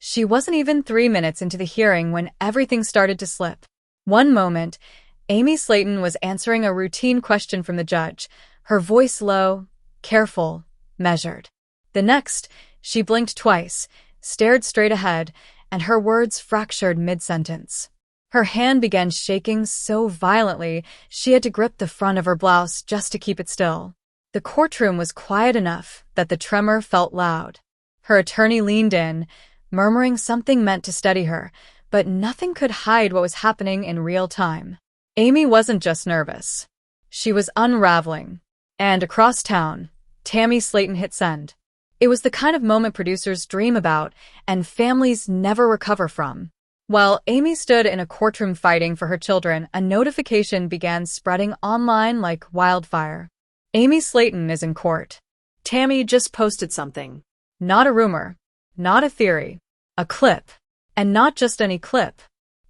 She wasn't even 3 minutes into the hearing when everything started to slip. One moment, Amy Slaton was answering a routine question from the judge, her voice low, careful, measured. The next, she blinked twice, stared straight ahead, and her words fractured mid-sentence. Her hand began shaking so violently she had to grip the front of her blouse just to keep it still. The courtroom was quiet enough that the tremor felt loud. Her attorney leaned in, murmuring something meant to steady her, but nothing could hide what was happening in real time. Amy wasn't just nervous. She was unraveling. And across town, Tammy Slaton hit send. It was the kind of moment producers dream about and families never recover from. While Amy stood in a courtroom fighting for her children, a notification began spreading online like wildfire. Amy Slaton is in court. Tammy just posted something. Not a rumor, not a theory, a clip. And not just any clip.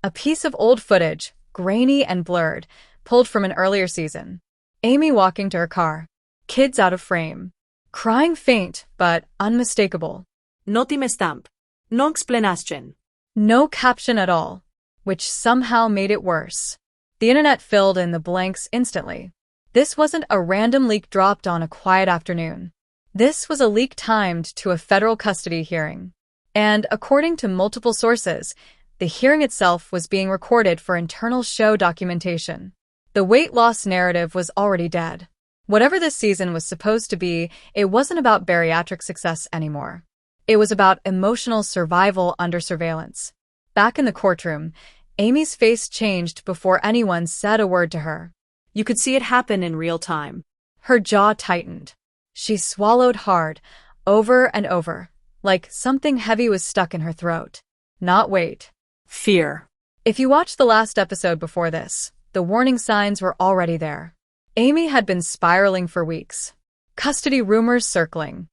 A piece of old footage, grainy and blurred, pulled from an earlier season. Amy walking to her car, kids out of frame, crying faint but unmistakable. No timestamp. No explanation. No caption at all, which somehow made it worse. The internet filled in the blanks instantly. This wasn't a random leak dropped on a quiet afternoon. This was a leak timed to a federal custody hearing. And according to multiple sources, the hearing itself was being recorded for internal show documentation. The weight loss narrative was already dead. Whatever this season was supposed to be, it wasn't about bariatric success anymore. It was about emotional survival under surveillance. Back in the courtroom, Amy's face changed before anyone said a word to her. You could see it happen in real time. Her jaw tightened. She swallowed hard, over and over, like something heavy was stuck in her throat. Not weight. Fear. If you watched the last episode before this, the warning signs were already there. Amy had been spiraling for weeks. Custody rumors circling.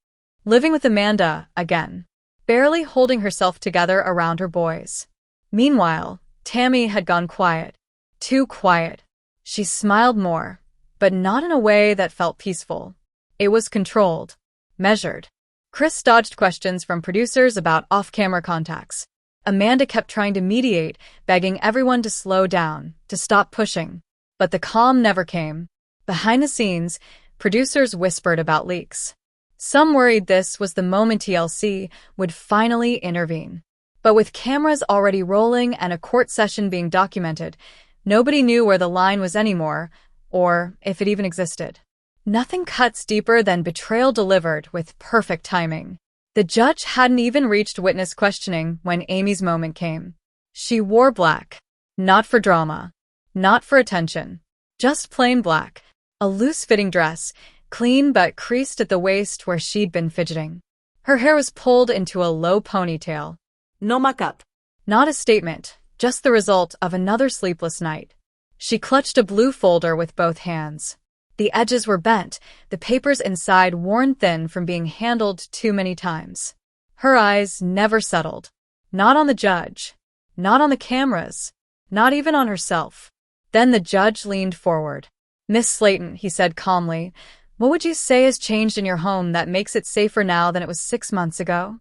Living with Amanda, again. Barely holding herself together around her boys. Meanwhile, Tammy had gone quiet. Too quiet. She smiled more, but not in a way that felt peaceful. It was controlled. Measured. Chris dodged questions from producers about off-camera contacts. Amanda kept trying to mediate, begging everyone to slow down, to stop pushing. But the calm never came. Behind the scenes, producers whispered about leaks. Some worried this was the moment TLC would finally intervene. But with cameras already rolling and a court session being documented, nobody knew where the line was anymore, or if it even existed. Nothing cuts deeper than betrayal delivered with perfect timing. The judge hadn't even reached witness questioning when Amy's moment came. She wore black. Not for drama. Not for attention. Just plain black. A loose-fitting dress, clean but creased at the waist where she'd been fidgeting. Her hair was pulled into a low ponytail. No makeup. Not a statement, just the result of another sleepless night. She clutched a blue folder with both hands. The edges were bent, the papers inside worn thin from being handled too many times. Her eyes never settled. Not on the judge. Not on the cameras. Not even on herself. Then the judge leaned forward. "Miss Slaton," he said calmly, "what would you say has changed in your home that makes it safer now than it was 6 months ago?"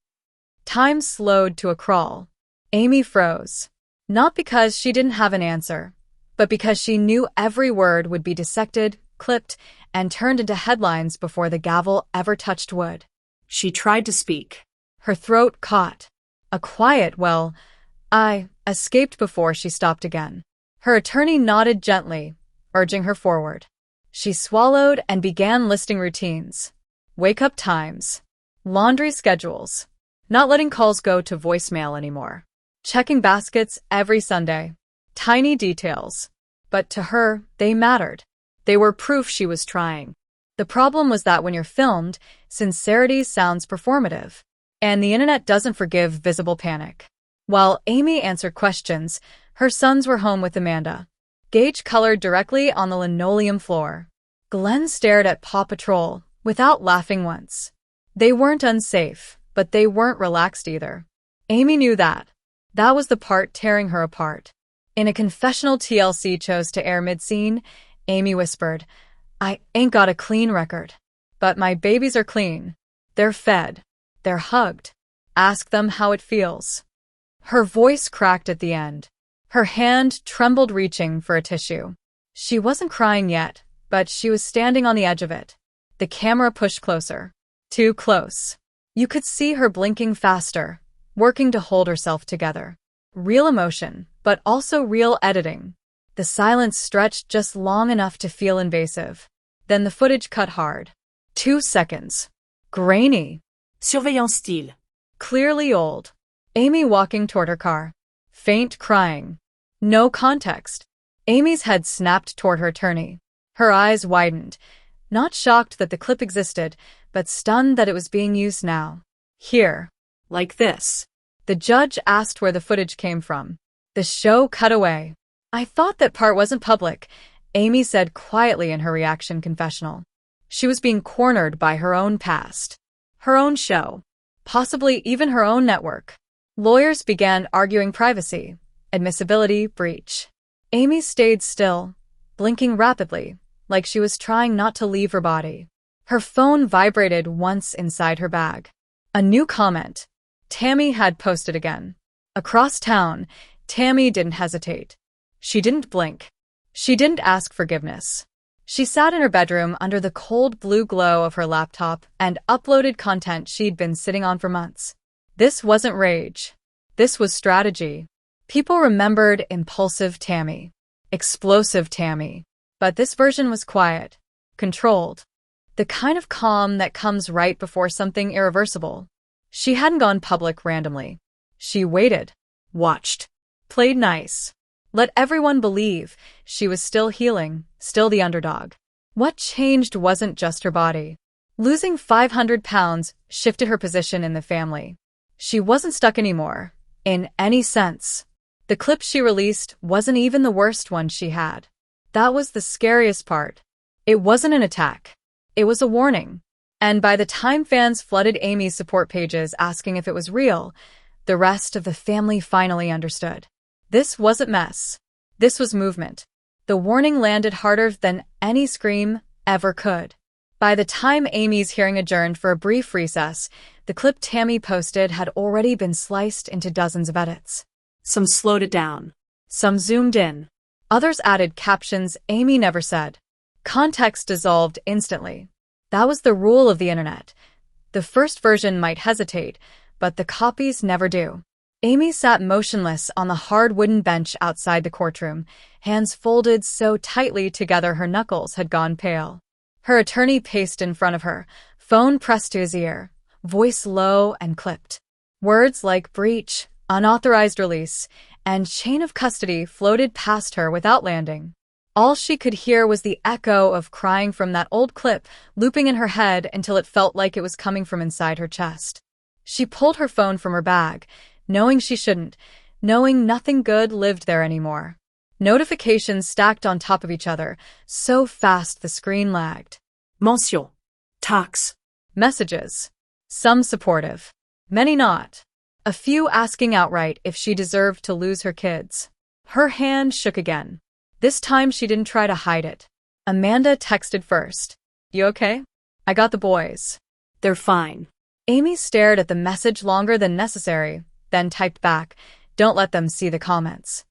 Time slowed to a crawl. Amy froze. Not because she didn't have an answer, but because she knew every word would be dissected, clipped, and turned into headlines before the gavel ever touched wood. She tried to speak. Her throat caught. A quiet, well, I escaped before she stopped again. Her attorney nodded gently, urging her forward. She swallowed and began listing routines. Wake-up times. Laundry schedules. Not letting calls go to voicemail anymore. Checking baskets every Sunday. Tiny details. But to her, they mattered. They were proof she was trying. The problem was that when you're filmed, sincerity sounds performative. And the internet doesn't forgive visible panic. While Amy answered questions, her sons were home with Amanda. Gage colored directly on the linoleum floor. Glenn stared at Paw Patrol, without laughing once. They weren't unsafe, but they weren't relaxed either. Amy knew that. That was the part tearing her apart. In a confessional TLC chose to air mid-scene, Amy whispered, "I ain't got a clean record. But my babies are clean. They're fed. They're hugged. Ask them how it feels." Her voice cracked at the end. Her hand trembled, reaching for a tissue. She wasn't crying yet, but she was standing on the edge of it. The camera pushed closer. Too close. You could see her blinking faster, working to hold herself together. Real emotion, but also real editing. The silence stretched just long enough to feel invasive. Then the footage cut hard. 2 seconds. Grainy. Surveillance style. Clearly old. Amy walking toward her car. Faint crying. No context. Amy's head snapped toward her attorney. Her eyes widened. Not shocked that the clip existed, but stunned that it was being used now. Here. Like this. The judge asked where the footage came from. The show cut away. I thought that part wasn't public, Amy said quietly in her reaction confessional. She was being cornered by her own past. Her own show. Possibly even her own network. Lawyers began arguing privacy, admissibility, breach. Amy stayed still, blinking rapidly, like she was trying not to leave her body. Her phone vibrated once inside her bag. A new comment. Tammy had posted again. Across town, Tammy didn't hesitate. She didn't blink. She didn't ask forgiveness. She sat in her bedroom under the cold blue glow of her laptop and uploaded content she'd been sitting on for months. This wasn't rage. This was strategy. People remembered impulsive Tammy, explosive Tammy. But this version was quiet, controlled. The kind of calm that comes right before something irreversible. She hadn't gone public randomly. She waited, watched, played nice. Let everyone believe she was still healing, still the underdog. What changed wasn't just her body. Losing 500 pounds shifted her position in the family. She wasn't stuck anymore, in any sense. The clip she released wasn't even the worst one she had. That was the scariest part. It wasn't an attack. It was a warning. And by the time fans flooded Amy's support pages asking if it was real, the rest of the family finally understood. This wasn't mess. This was movement. The warning landed harder than any scream ever could. By the time Amy's hearing adjourned for a brief recess, the clip Tammy posted had already been sliced into dozens of edits. Some slowed it down. Some zoomed in. Others added captions Amy never said. Context dissolved instantly. That was the rule of the internet. The first version might hesitate, but the copies never do. Amy sat motionless on the hard wooden bench outside the courtroom, hands folded so tightly together her knuckles had gone pale. Her attorney paced in front of her, phone pressed to his ear, voice low and clipped. Words like breach, unauthorized release, and chain of custody floated past her without landing. All she could hear was the echo of crying from that old clip, looping in her head until it felt like it was coming from inside her chest. She pulled her phone from her bag, knowing she shouldn't, knowing nothing good lived there anymore. Notifications stacked on top of each other, so fast the screen lagged. Mention. Tax. Messages. Some supportive. Many not. A few asking outright if she deserved to lose her kids. Her hand shook again. This time she didn't try to hide it. Amanda texted first. You okay? I got the boys. They're fine. Amy stared at the message longer than necessary, then typed back, don't let them see the comments.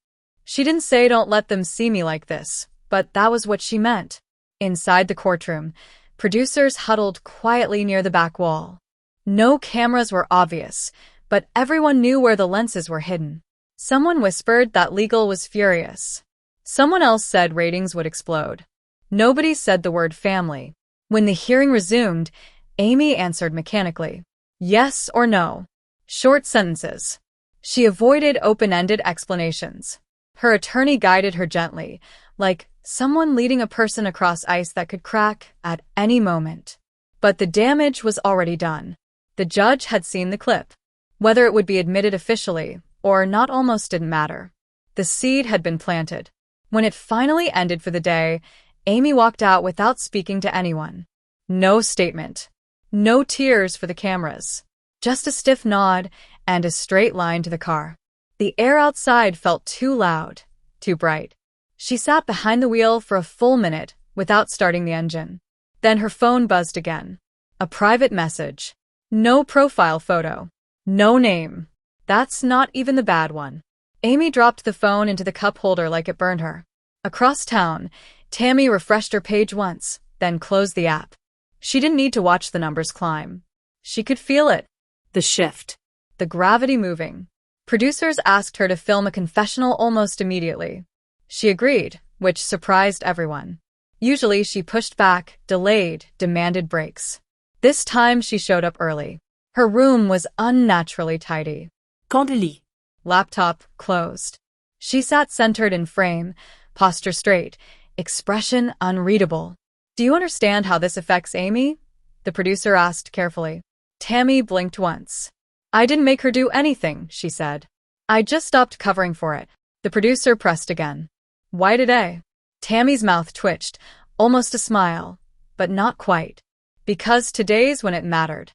She didn't say don't let them see me like this, but that was what she meant. Inside the courtroom, producers huddled quietly near the back wall. No cameras were obvious, but everyone knew where the lenses were hidden. Someone whispered that legal was furious. Someone else said ratings would explode. Nobody said the word family. When the hearing resumed, Amy answered mechanically. Yes or no. Short sentences. She avoided open-ended explanations. Her attorney guided her gently, like someone leading a person across ice that could crack at any moment. But the damage was already done. The judge had seen the clip. Whether it would be admitted officially or not almost didn't matter. The seed had been planted. When it finally ended for the day, Amy walked out without speaking to anyone. No statement. No tears for the cameras. Just a stiff nod and a straight line to the car. The air outside felt too loud, too bright. She sat behind the wheel for a full minute without starting the engine. Then her phone buzzed again. A private message. No profile photo. No name. That's not even the bad one. Amy dropped the phone into the cup holder like it burned her. Across town, Tammy refreshed her page once, then closed the app. She didn't need to watch the numbers climb. She could feel it. The shift. The gravity moving. Producers asked her to film a confessional almost immediately. She agreed, which surprised everyone. Usually she pushed back, delayed, demanded breaks. This time she showed up early. Her room was unnaturally tidy. Candeli. Laptop closed. She sat centered in frame, posture straight, expression unreadable. "Do you understand how this affects Amy?" the producer asked carefully. Tammy blinked once. "I didn't make her do anything," she said. "I just stopped covering for it." The producer pressed again. "Why today?" Tammy's mouth twitched, almost a smile, but not quite. "Because today's when it mattered."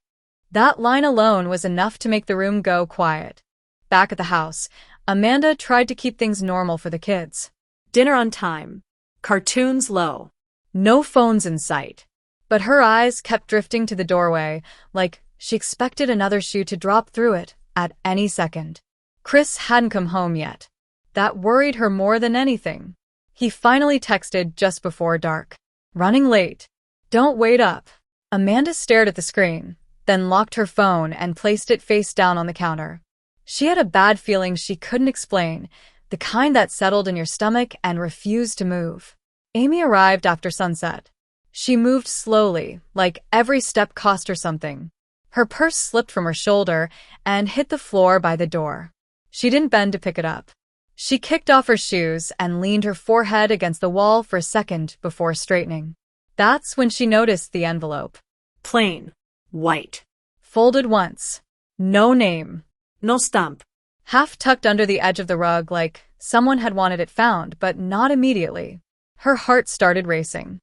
That line alone was enough to make the room go quiet. Back at the house, Amanda tried to keep things normal for the kids. Dinner on time. Cartoons low. No phones in sight. But her eyes kept drifting to the doorway, like she expected another shoe to drop through it at any second. Chris hadn't come home yet. That worried her more than anything. He finally texted just before dark. "Running late. Don't wait up." Amanda stared at the screen, then locked her phone and placed it face down on the counter. She had a bad feeling she couldn't explain, the kind that settled in your stomach and refused to move. Amy arrived after sunset. She moved slowly, like every step cost her something. Her purse slipped from her shoulder and hit the floor by the door. She didn't bend to pick it up. She kicked off her shoes and leaned her forehead against the wall for a second before straightening. That's when she noticed the envelope. Plain. White. Folded once. No name. No stamp. Half tucked under the edge of the rug like someone had wanted it found, but not immediately. Her heart started racing.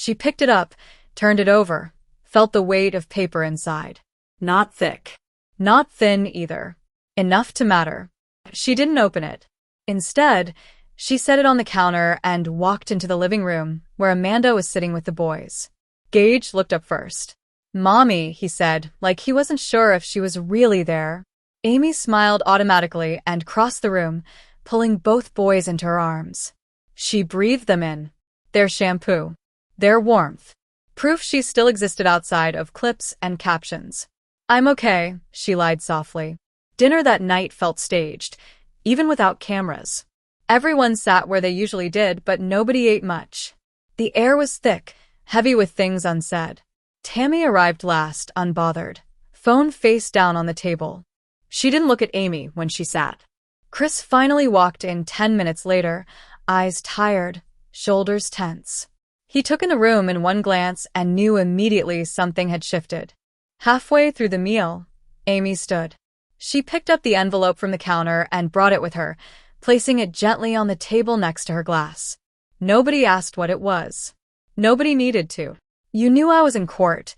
She picked it up, turned it over, felt the weight of paper inside. Not thick. Not thin either. Enough to matter. She didn't open it. Instead, she set it on the counter and walked into the living room where Amanda was sitting with the boys. Gage looked up first. "Mommy," he said, like he wasn't sure if she was really there. Amy smiled automatically and crossed the room, pulling both boys into her arms. She breathed them in. Their shampoo. Their warmth. Proof she still existed outside of clips and captions. "I'm okay," she lied softly. Dinner that night felt staged, even without cameras. Everyone sat where they usually did, but nobody ate much. The air was thick, heavy with things unsaid. Tammy arrived last, unbothered, phone face down on the table. She didn't look at Amy when she sat. Chris finally walked in 10 minutes later, eyes tired, shoulders tense. He took in the room in one glance and knew immediately something had shifted. Halfway through the meal, Amy stood. She picked up the envelope from the counter and brought it with her, placing it gently on the table next to her glass. Nobody asked what it was. Nobody needed to. "You knew I was in court,"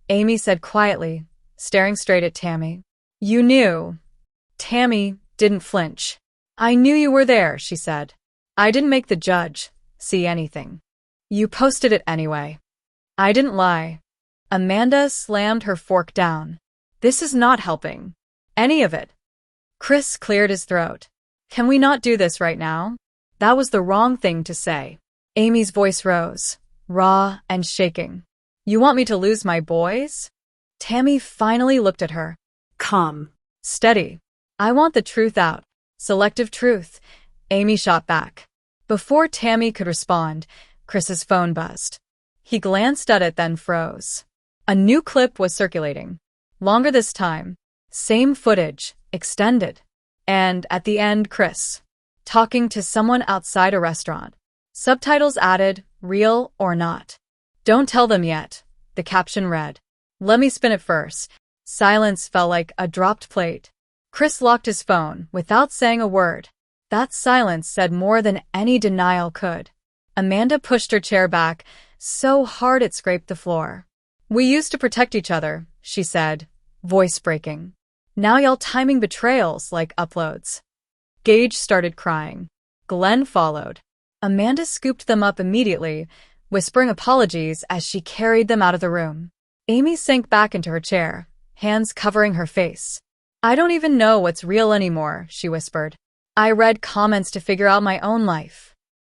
Amy said quietly, staring straight at Tammy. "You knew." Tammy didn't flinch. "I knew you were there," she said. "I didn't make the judge see anything. You posted it anyway." "I didn't lie." Amanda slammed her fork down. "This is not helping. Any of it." Chris cleared his throat. "Can we not do this right now?" That was the wrong thing to say. Amy's voice rose, raw and shaking. "You want me to lose my boys?" Tammy finally looked at her. Calm. "Steady. I want the truth out." "Selective truth," Amy shot back. Before Tammy could respond, Chris's phone buzzed. He glanced at it, then froze. A new clip was circulating. Longer this time. Same footage, extended. And at the end, Chris, talking to someone outside a restaurant. Subtitles added, "Real or not." "Don't tell them yet," the caption read. "Let me spin it first." Silence fell like a dropped plate. Chris locked his phone without saying a word. That silence said more than any denial could. Amanda pushed her chair back, so hard it scraped the floor. "We used to protect each other," she said, voice breaking. "Now y'all timing betrayals like uploads." Gage started crying. Glenn followed. Amanda scooped them up immediately, whispering apologies as she carried them out of the room. Amy sank back into her chair, hands covering her face. I don't even know what's real anymore, she whispered. I read comments to figure out my own life.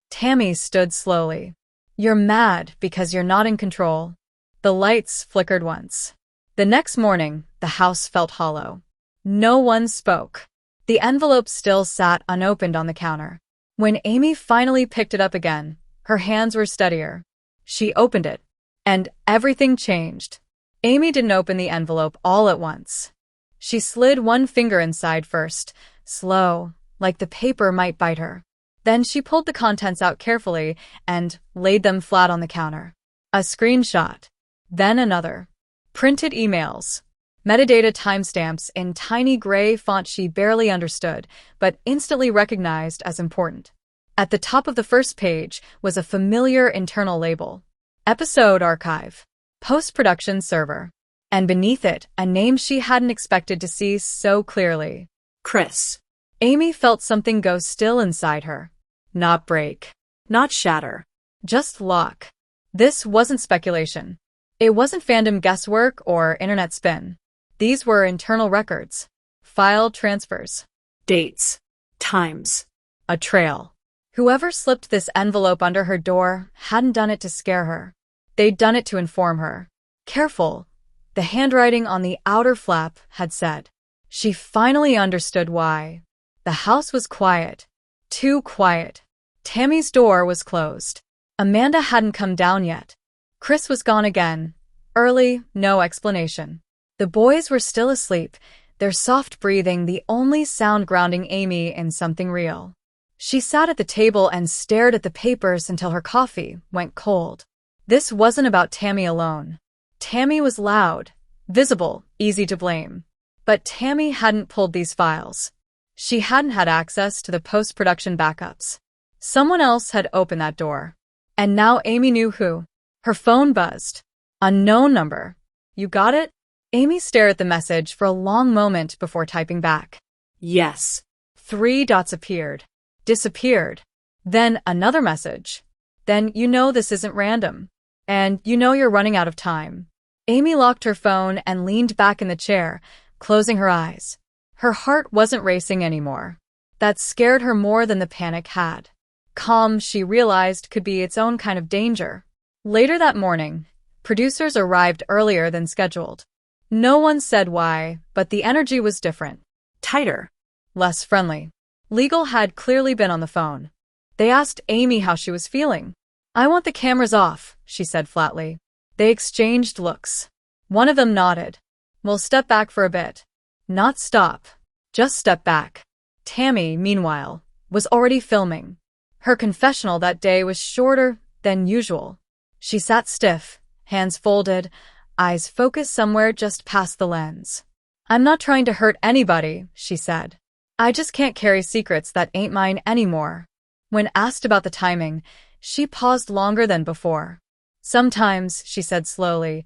Tammy stood slowly. You're mad because you're not in control. The lights flickered once. The next morning, the house felt hollow. No one spoke. The envelope still sat unopened on the counter. When Amy finally picked it up again, her hands were steadier. She opened it, and everything changed. Amy didn't open the envelope all at once. She slid one finger inside first, slow, like the paper might bite her. Then she pulled the contents out carefully and laid them flat on the counter. A screenshot. Then another. Printed emails. Metadata timestamps in tiny gray font she barely understood, but instantly recognized as important. At the top of the first page was a familiar internal label. Episode Archive. Post-production server. And beneath it, a name she hadn't expected to see so clearly. Chris. Amy felt something go still inside her. Not break. Not shatter. Just lock. This wasn't speculation. It wasn't fandom guesswork or internet spin. These were internal records. File transfers. Dates. Times. A trail. Whoever slipped this envelope under her door hadn't done it to scare her. They'd done it to inform her. Careful. The handwriting on the outer flap had said. She finally understood why. The house was quiet. Too quiet. Tammy's door was closed. Amanda hadn't come down yet. Chris was gone again. Early, no explanation. The boys were still asleep, their soft breathing the only sound grounding Amy in something real. She sat at the table and stared at the papers until her coffee went cold. This wasn't about Tammy alone. Tammy was loud, visible, easy to blame. But Tammy hadn't pulled these files. She hadn't had access to the post-production backups. Someone else had opened that door. And now Amy knew who. Her phone buzzed. Unknown number. You got it? Amy stared at the message for a long moment before typing back. Yes. 3 dots appeared. Disappeared. Then another message. Then you know this isn't random. And you know you're running out of time. Amy locked her phone and leaned back in the chair, closing her eyes. Her heart wasn't racing anymore. That scared her more than the panic had. Calm, she realized, could be its own kind of danger. Later that morning, producers arrived earlier than scheduled. No one said why, but the energy was different. Tighter. Less friendly. Legal had clearly been on the phone. They asked Amy how she was feeling. I want the cameras off, she said flatly. They exchanged looks. One of them nodded. We'll step back for a bit. Not stop. Just step back. Tammy, meanwhile, was already filming. Her confessional that day was shorter than usual. She sat stiff, hands folded, eyes focused somewhere just past the lens. I'm not trying to hurt anybody, she said. I just can't carry secrets that ain't mine anymore. When asked about the timing, she paused longer than before. Sometimes, she said slowly,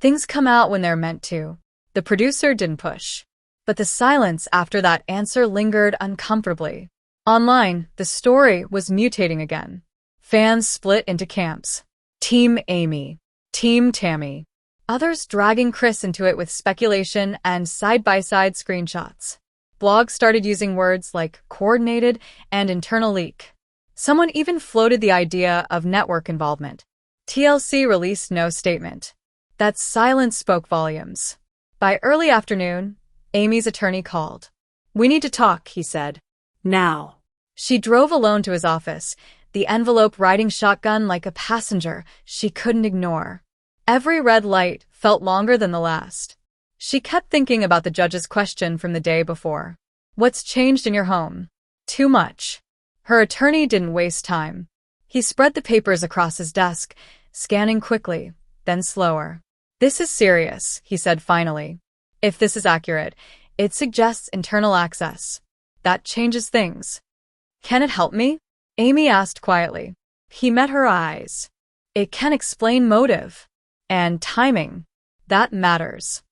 things come out when they're meant to. The producer didn't push. But the silence after that answer lingered uncomfortably. Online, the story was mutating again. Fans split into camps. Team Amy. Team Tammy. Others dragging Chris into it with speculation and side-by-side screenshots. Blogs started using words like coordinated and internal leak. Someone even floated the idea of network involvement. TLC released no statement. That silence spoke volumes. By early afternoon, Amy's attorney called. We need to talk, he said. Now. She drove alone to his office, the envelope riding shotgun like a passenger she couldn't ignore. Every red light felt longer than the last. She kept thinking about the judge's question from the day before. What's changed in your home? Too much. Her attorney didn't waste time. He spread the papers across his desk, scanning quickly, then slower. This is serious, he said finally. If this is accurate, it suggests internal access. That changes things. Can it help me? Amy asked quietly. He met her eyes. It can explain motive. And timing. That matters.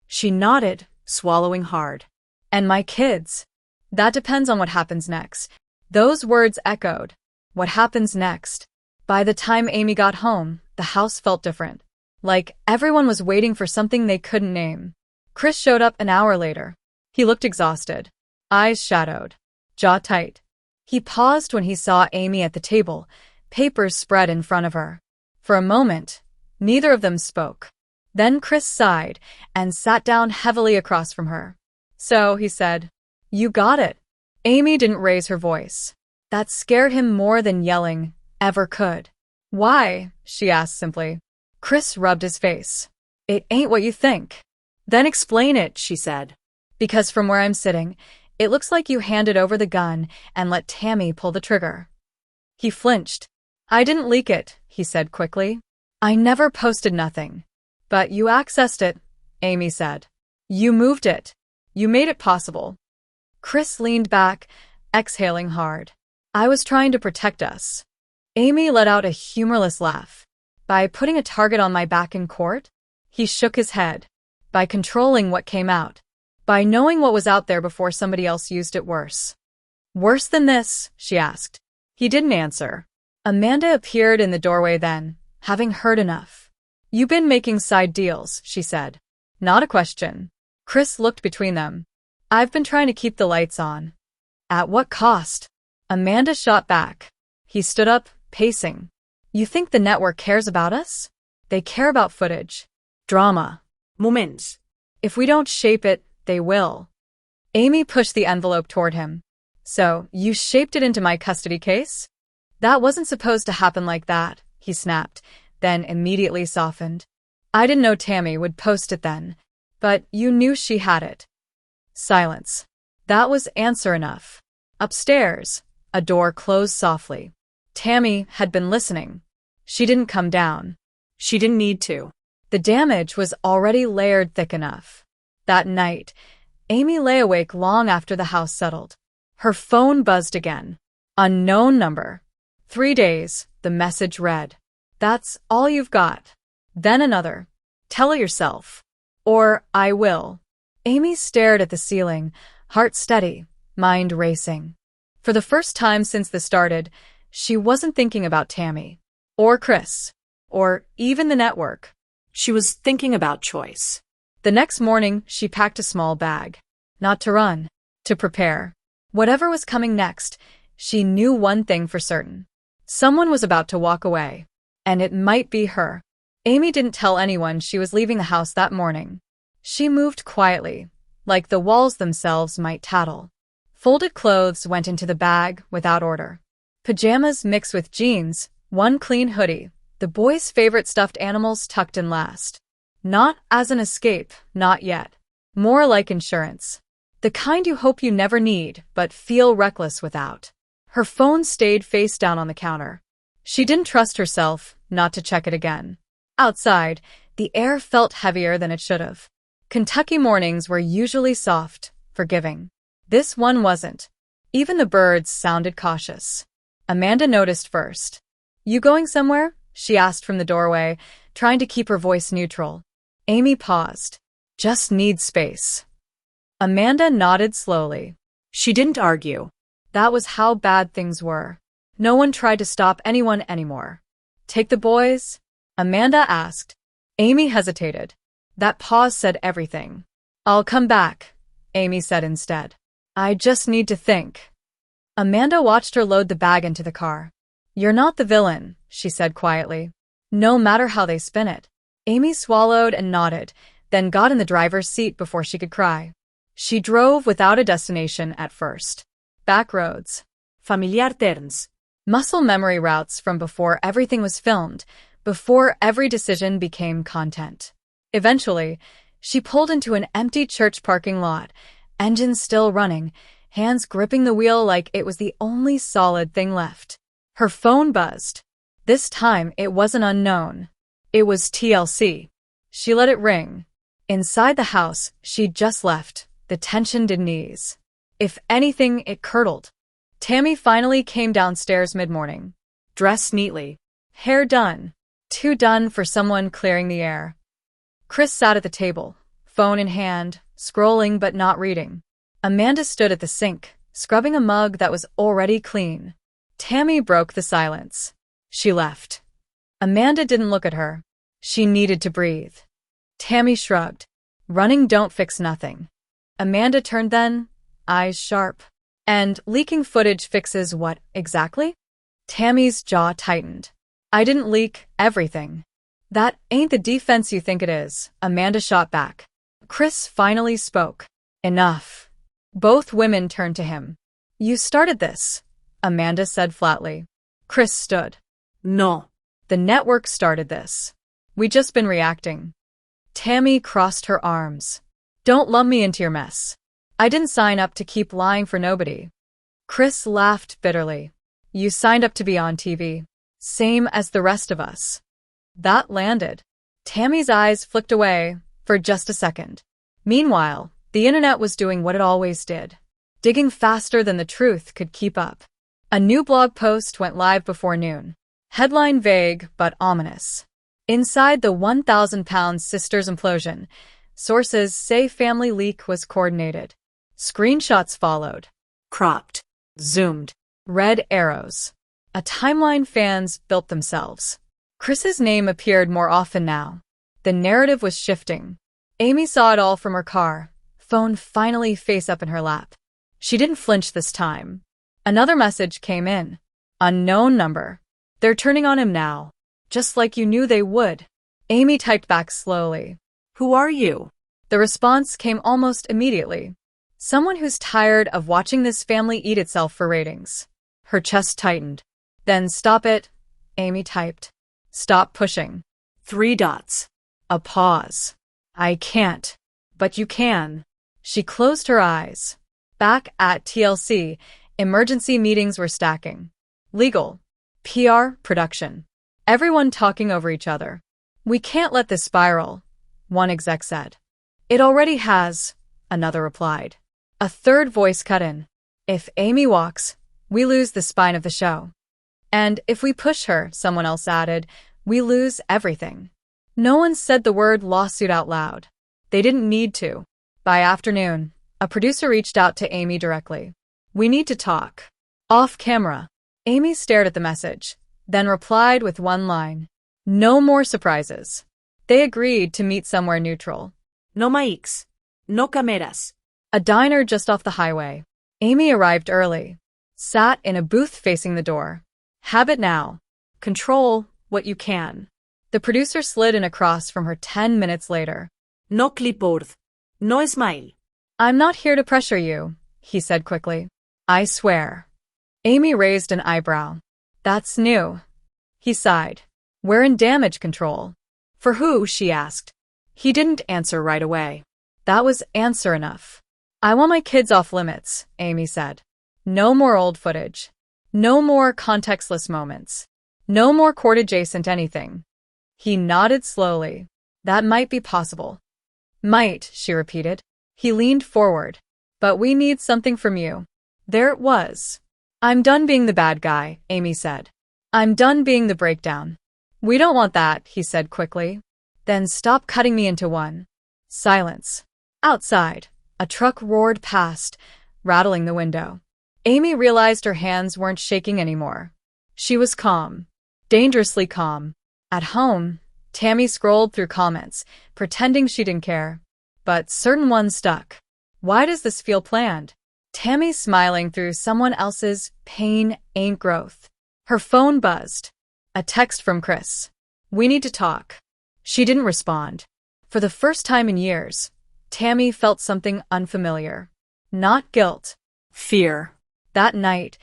She nodded, swallowing hard. And my kids. That depends on what happens next. Those words echoed. What happens next? By the time Amy got home, the house felt different. Like everyone was waiting for something they couldn't name. Chris showed up an hour later. He looked exhausted. Eyes shadowed. Jaw tight. He paused when he saw Amy at the table, papers spread in front of her. For a moment, neither of them spoke. Then Chris sighed and sat down heavily across from her. So, he said, "You got it." Amy didn't raise her voice. That scared him more than yelling ever could. "Why?" she asked simply. Chris rubbed his face. "It ain't what you think." Then explain it, she said. "Because from where I'm sitting, it looks like you handed over the gun and let Tammy pull the trigger." He flinched. "I didn't leak it," he said quickly. "I never posted nothing." "But you accessed it," Amy said. "You moved it. You made it possible." Chris leaned back, exhaling hard. "I was trying to protect us." Amy let out a humorless laugh. "By putting a target on my back in court?" He shook his head. "By controlling what came out. By knowing what was out there before somebody else used it worse." "Worse than this?" she asked. He didn't answer. Amanda appeared in the doorway then, having heard enough. "You've been making side deals," she said. Not a question. Chris looked between them. "I've been trying to keep the lights on." "At what cost?" Amanda shot back. He stood up, pacing. "You think the network cares about us? They care about footage. Drama. Moments. If we don't shape it, they will." Amy pushed the envelope toward him. "So, you shaped it into my custody case?" "That wasn't supposed to happen like that," he snapped, then immediately softened. "I didn't know Tammy would post it then. But you knew she had it." Silence. That was answer enough. Upstairs, a door closed softly. Tammy had been listening. She didn't come down. She didn't need to. The damage was already layered thick enough. That night, Amy lay awake long after the house settled. Her phone buzzed again. Unknown number. 3 days, the message read. "That's all you've got." Then another. "Tell it yourself. Or I will." Amy stared at the ceiling, heart steady, mind racing. For the first time since this started, she wasn't thinking about Tammy. Or Chris. Or even the network. She was thinking about choice. The next morning, she packed a small bag. Not to run. To prepare. Whatever was coming next, she knew one thing for certain. Someone was about to walk away. And it might be her. Amy didn't tell anyone she was leaving the house that morning. She moved quietly, like the walls themselves might tattle. Folded clothes went into the bag without order. Pajamas mixed with jeans, one clean hoodie, the boys' favorite stuffed animals tucked in last. Not as an escape, not yet. More like insurance. The kind you hope you never need, but feel reckless without. Her phone stayed face down on the counter. She didn't trust herself not to check it again. Outside, the air felt heavier than it should have. Kentucky mornings were usually soft, forgiving. This one wasn't. Even the birds sounded cautious. Amanda noticed first. "You going somewhere?" she asked from the doorway, trying to keep her voice neutral. Amy paused. "Just need space." Amanda nodded slowly. She didn't argue. That was how bad things were. No one tried to stop anyone anymore. "Take the boys?" Amanda asked. Amy hesitated. That pause said everything. "I'll come back," Amy said instead. "I just need to think." Amanda watched her load the bag into the car. "You're not the villain," she said quietly. "No matter how they spin it." Amy swallowed and nodded, then got in the driver's seat before she could cry. She drove without a destination at first. Back roads. Familiar turns. Muscle memory routes from before everything was filmed, before every decision became content. Eventually, she pulled into an empty church parking lot, engine still running, hands gripping the wheel like it was the only solid thing left. Her phone buzzed. This time, it wasn't unknown. It was TLC. She let it ring. Inside the house she'd just left, the tension didn't ease. If anything, it curdled. Tammy finally came downstairs mid-morning. Dressed neatly. Hair done. Too done for someone clearing the air. Chris sat at the table, phone in hand, scrolling but not reading. Amanda stood at the sink, scrubbing a mug that was already clean. Tammy broke the silence. She left. Amanda didn't look at her. She needed to breathe. Tammy shrugged. Running don't fix nothing. Amanda turned then, eyes sharp. And leaking footage fixes what, exactly? Tammy's jaw tightened. I didn't leak everything. That ain't the defense you think it is, Amanda shot back. Chris finally spoke. Enough. Both women turned to him. You started this, Amanda said flatly. Chris stood. No. The network started this. We just been reacting. Tammy crossed her arms. Don't lump me into your mess. I didn't sign up to keep lying for nobody. Chris laughed bitterly. You signed up to be on TV. Same as the rest of us. That landed. Tammy's eyes flicked away for just a second. Meanwhile, the internet was doing what it always did. Digging faster than the truth could keep up. A new blog post went live before noon. Headline vague but ominous. Inside the 1,000-pound sisters implosion, sources say family leak was coordinated. Screenshots followed. Cropped. Zoomed. Red arrows. A timeline fans built themselves. Chris's name appeared more often now. The narrative was shifting. Amy saw it all from her car, phone finally face up in her lap. She didn't flinch this time. Another message came in. Unknown number. They're turning on him now. Just like you knew they would. Amy typed back slowly. Who are you? The response came almost immediately. Someone who's tired of watching this family eat itself for ratings. Her chest tightened. Then stop it, Amy typed. Stop pushing. 3 dots. A pause. I can't. But you can. She closed her eyes. Back at TLC, emergency meetings were stacking. Legal. PR, production. Everyone talking over each other. We can't let this spiral, one exec said. It already has, another replied. A third voice cut in. If Amy walks, we lose the spine of the show. And if we push her, someone else added, we lose everything. No one said the word lawsuit out loud. They didn't need to. By afternoon, a producer reached out to Amy directly. We need to talk. Off camera. Amy stared at the message, then replied with one line. No more surprises. They agreed to meet somewhere neutral. No mics. No cameras. A diner just off the highway. Amy arrived early. Sat in a booth facing the door. Habit now. Control what you can. The producer slid in across from her 10 minutes later. No clipboard. No smile. I'm not here to pressure you, he said quickly. I swear. Amy raised an eyebrow. That's new. He sighed. We're in damage control. For who? She asked. He didn't answer right away. That was answer enough. I want my kids off limits, Amy said. No more old footage. No more contextless moments. No more court-adjacent anything. He nodded slowly. That might be possible. Might, she repeated. He leaned forward. But we need something from you. There it was. I'm done being the bad guy, Amy said. I'm done being the breakdown. We don't want that, he said quickly. Then stop cutting me into one. Silence. Outside, a truck roared past, rattling the window. Amy realized her hands weren't shaking anymore. She was calm. Dangerously calm. At home, Tammy scrolled through comments, pretending she didn't care. But certain ones stuck. Why does this feel planned? Tammy smiling through someone else's pain ain't growth. Her phone buzzed. A text from Chris. We need to talk. She didn't respond. For the first time in years, Tammy felt something unfamiliar. Not guilt. Fear. That night,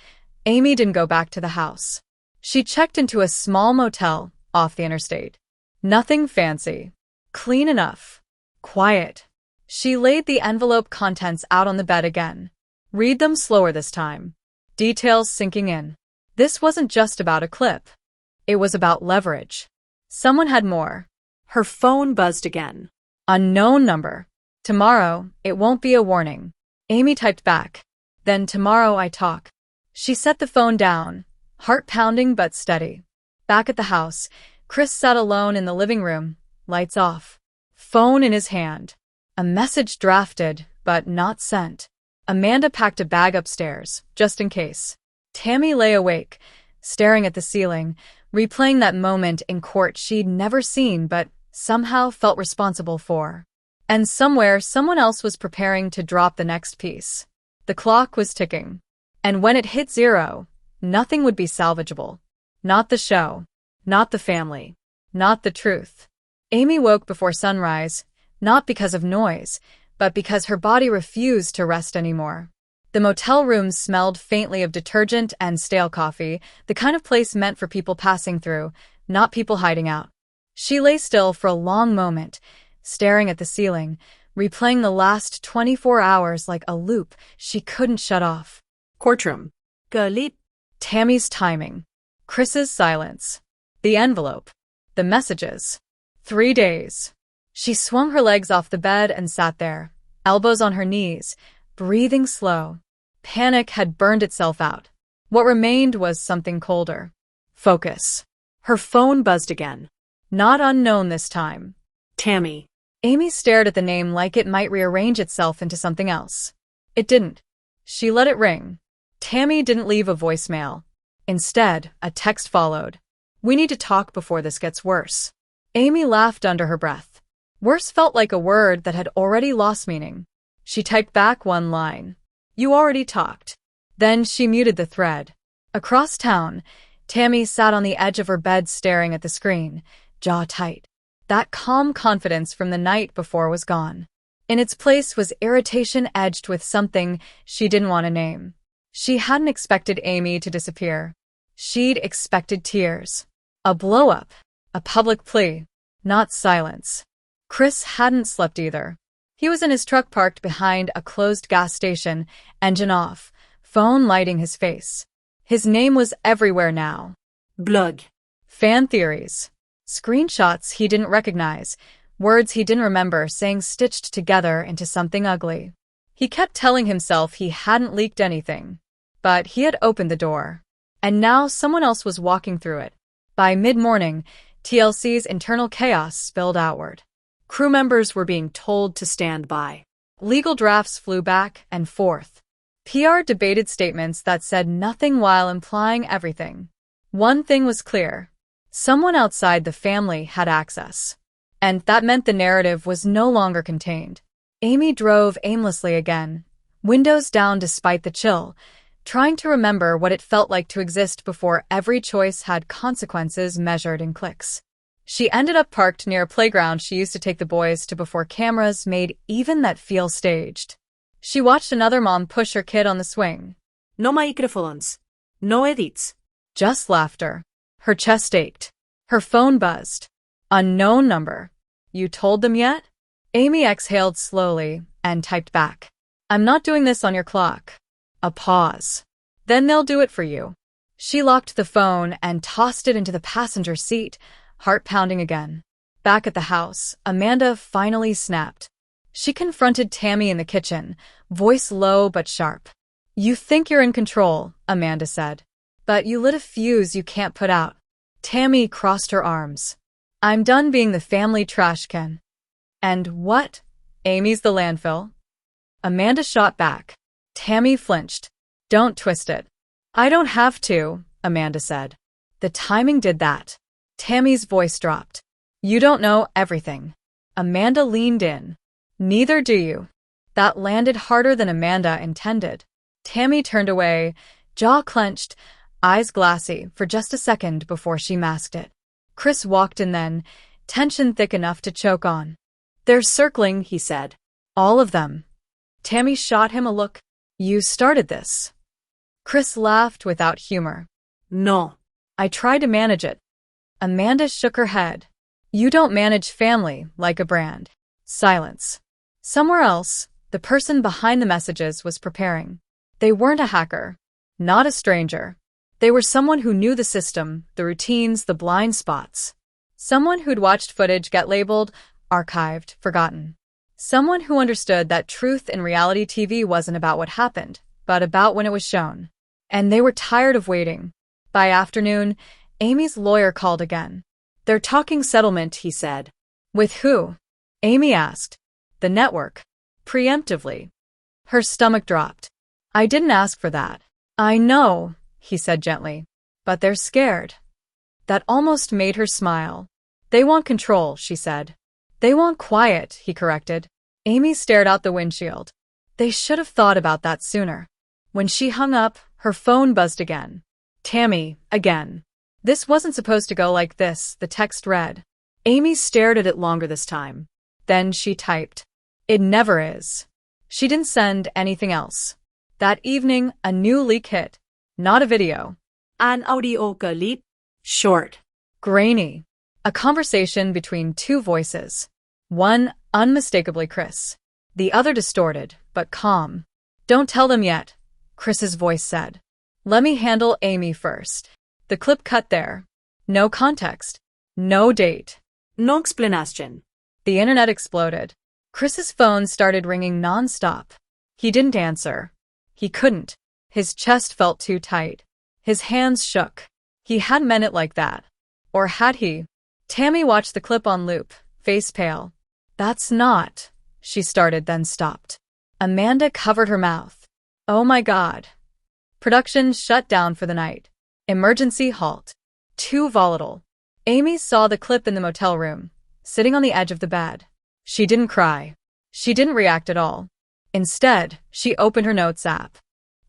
Amy didn't go back to the house. She checked into a small motel off the interstate. Nothing fancy. Clean enough. Quiet. She laid the envelope contents out on the bed again. Read them slower this time. Details sinking in. This wasn't just about a clip. It was about leverage. Someone had more. Her phone buzzed again. Unknown number. Tomorrow, it won't be a warning. Amy typed back. Then tomorrow I talk. She set the phone down, heart pounding but steady. Back at the house, Chris sat alone in the living room, lights off. Phone in his hand. A message drafted, but not sent. Amanda packed a bag upstairs, just in case. Tammy lay awake, staring at the ceiling, replaying that moment in court she'd never seen but somehow felt responsible for. And somewhere, someone else was preparing to drop the next piece. The clock was ticking. And when it hit 0, nothing would be salvageable. Not the show. Not the family. Not the truth. Amy woke before sunrise, not because of noise, but because her body refused to rest anymore. The motel room smelled faintly of detergent and stale coffee, the kind of place meant for people passing through, not people hiding out. She lay still for a long moment, staring at the ceiling, replaying the last 24 hours like a loop she couldn't shut off. Courtroom. Galit. Tammy's timing. Chris's silence. The envelope. The messages. 3 days. She swung her legs off the bed and sat there, elbows on her knees, breathing slow. Panic had burned itself out. What remained was something colder. Focus. Her phone buzzed again. Not unknown this time. Tammy. Amy stared at the name like it might rearrange itself into something else. It didn't. She let it ring. Tammy didn't leave a voicemail. Instead, a text followed. "We need to talk before this gets worse." Amy laughed under her breath. Worse felt like a word that had already lost meaning. She typed back one line. "You already talked." Then she muted the thread. Across town, Tammy sat on the edge of her bed staring at the screen, jaw tight. That calm confidence from the night before was gone. In its place was irritation edged with something she didn't want to name. She hadn't expected Amy to disappear. She'd expected tears. A blow-up. A public plea. Not silence. Chris hadn't slept either. He was in his truck parked behind a closed gas station, engine off, phone lighting his face. His name was everywhere now. Blood. Fan theories. Screenshots he didn't recognize, words he didn't remember saying stitched together into something ugly. He kept telling himself he hadn't leaked anything. But he had opened the door. And now someone else was walking through it. By mid-morning, TLC's internal chaos spilled outward. Crew members were being told to stand by. Legal drafts flew back and forth. PR debated statements that said nothing while implying everything. One thing was clear. Someone outside the family had access. And that meant the narrative was no longer contained. Amy drove aimlessly again, windows down despite the chill, trying to remember what it felt like to exist before every choice had consequences measured in clicks. She ended up parked near a playground she used to take the boys to before cameras made even that feel staged. She watched another mom push her kid on the swing. No microphones. No edits. Just laughter. Her chest ached. Her phone buzzed. Unknown number. "You told them yet?" Amy exhaled slowly and typed back. "I'm not doing this on your clock." A pause. "Then they'll do it for you." She locked the phone and tossed it into the passenger seat, heart pounding again. Back at the house, Amanda finally snapped. She confronted Tammy in the kitchen, voice low but sharp. "You think you're in control," Amanda said. "But you lit a fuse you can't put out." Tammy crossed her arms. "I'm done being the family trash can." "And what? Amy's the landfill?" Amanda shot back. Tammy flinched. "Don't twist it." "I don't have to," Amanda said. The timing did that. Tammy's voice dropped. "You don't know everything." Amanda leaned in. "Neither do you." That landed harder than Amanda intended. Tammy turned away, jaw clenched, eyes glassy for just a second before she masked it. Chris walked in then, tension thick enough to choke on. "They're circling," he said. "All of them." Tammy shot him a look. "You started this." Chris laughed without humor. No. "I tried to manage it." Amanda shook her head. "You don't manage family like a brand." Silence. Somewhere else, the person behind the messages was preparing. They weren't a hacker. Not a stranger. They were someone who knew the system, the routines, the blind spots. Someone who'd watched footage get labeled, archived, forgotten. Someone who understood that truth in reality TV wasn't about what happened, but about when it was shown. And they were tired of waiting. By afternoon, Amy's lawyer called again. "They're talking settlement," he said. "With who?" Amy asked. "The network." Preemptively. Her stomach dropped. "I didn't ask for that." "I know," he said gently. "But they're scared." That almost made her smile. "They want control," she said. "They want quiet," he corrected. Amy stared out the windshield. They should have thought about that sooner. When she hung up, her phone buzzed again. Tammy, again. This wasn't supposed to go like this, the text read. Amy stared at it longer this time. Then she typed. It never is. She didn't send anything else. That evening, a new leak hit. Not a video. An audio clip. Short. Grainy. A conversation between two voices. One unmistakably Chris. The other distorted, but calm. Don't tell them yet, Chris's voice said. Let me handle Amy first. The clip cut there. No context. No date. No explanation. The internet exploded. Chris's phone started ringing non-stop. He didn't answer. He couldn't. His chest felt too tight. His hands shook. He hadn't meant it like that. Or had he? Tammy watched the clip on loop, face pale. That's not, she started then stopped. Amanda covered her mouth. Oh my God. Production shut down for the night. Emergency halt. Too volatile. Amy saw the clip in the motel room, sitting on the edge of the bed. She didn't cry. She didn't react at all. Instead, she opened her notes app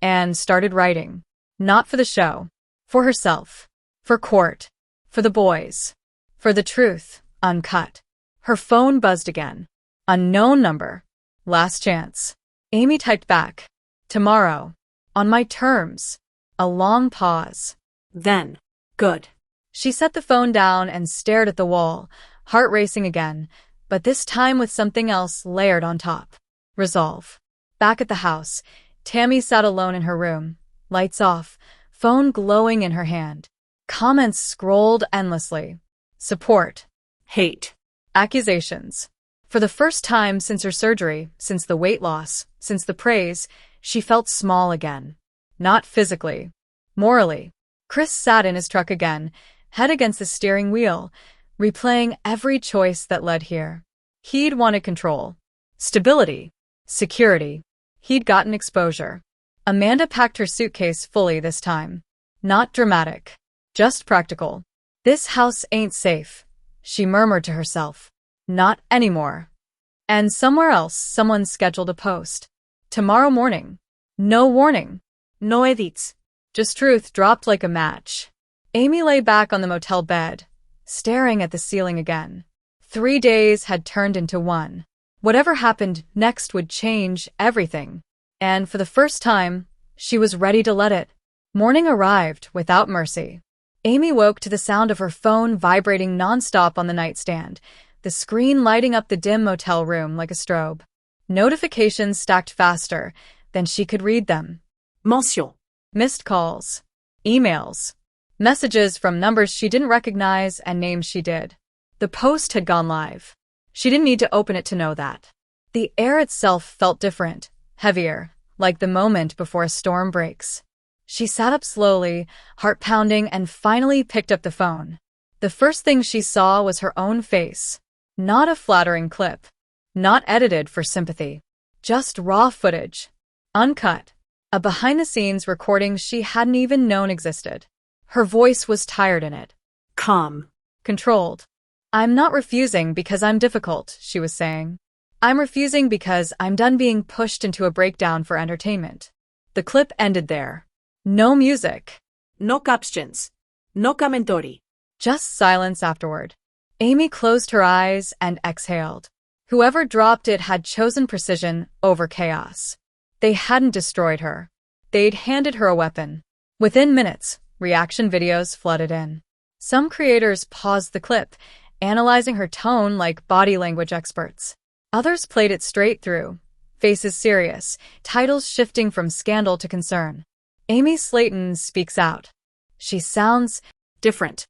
and started writing. Not for the show. For herself. For court. For the boys. For the truth, uncut. Her phone buzzed again. Unknown number. Last chance. Amy typed back. Tomorrow. On my terms. A long pause. Then. Good. She set the phone down and stared at the wall, heart racing again, but this time with something else layered on top. Resolve. Back at the house, Tammy sat alone in her room, lights off, phone glowing in her hand. Comments scrolled endlessly. Support. Hate. Accusations. For the first time since her surgery, since the weight loss, since the praise, she felt small again. Not physically. Morally. Chris sat in his truck again, head against the steering wheel, replaying every choice that led here. He'd wanted control. Stability. Security. He'd gotten exposure. Amanda packed her suitcase fully this time. Not dramatic. Just practical. This house ain't safe, she murmured to herself. Not anymore. And somewhere else, someone scheduled a post. Tomorrow morning. No warning. No edits. Just truth dropped like a match. Amy lay back on the motel bed, staring at the ceiling again. 3 days had turned into one. Whatever happened next would change everything. And for the first time, she was ready to let it. Morning arrived without mercy. Amy woke to the sound of her phone vibrating nonstop on the nightstand, the screen lighting up the dim motel room like a strobe. Notifications stacked faster than she could read them. Mention. Missed calls. Emails. Messages from numbers she didn't recognize and names she did. The post had gone live. She didn't need to open it to know that. The air itself felt different, heavier, like the moment before a storm breaks. She sat up slowly, heart pounding, and finally picked up the phone. The first thing she saw was her own face. Not a flattering clip. Not edited for sympathy. Just raw footage. Uncut. A behind-the-scenes recording she hadn't even known existed. Her voice was tired in it. Calm. Controlled. I'm not refusing because I'm difficult, she was saying. I'm refusing because I'm done being pushed into a breakdown for entertainment. The clip ended there. No music. No captions. No commentary. Just silence afterward. Amy closed her eyes and exhaled. Whoever dropped it had chosen precision over chaos. They hadn't destroyed her. They'd handed her a weapon. Within minutes, reaction videos flooded in. Some creators paused the clip, analyzing her tone like body language experts. Others played it straight through, faces serious, titles shifting from scandal to concern. Tammy Slaton speaks out. She sounds different.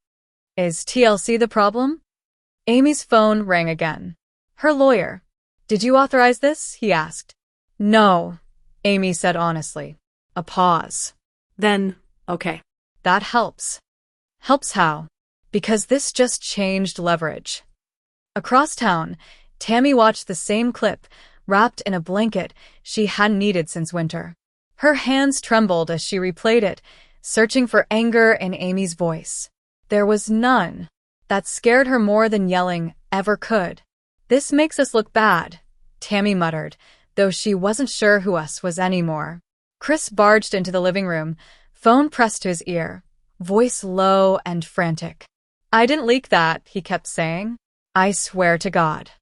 Is TLC the problem? Amy's phone rang again. Her lawyer. Did you authorize this? He asked. No, Amy said honestly. A pause. Then, okay. That helps. Helps how? Because this just changed leverage. Across town, Tammy watched the same clip, wrapped in a blanket she hadn't needed since winter. Her hands trembled as she replayed it, searching for anger in Amy's voice. There was none. That scared her more than yelling ever could. This makes us look bad, Tammy muttered, though she wasn't sure who us was anymore. Chris barged into the living room, phone pressed to his ear, voice low and frantic. I didn't leak that, he kept saying. I swear to God.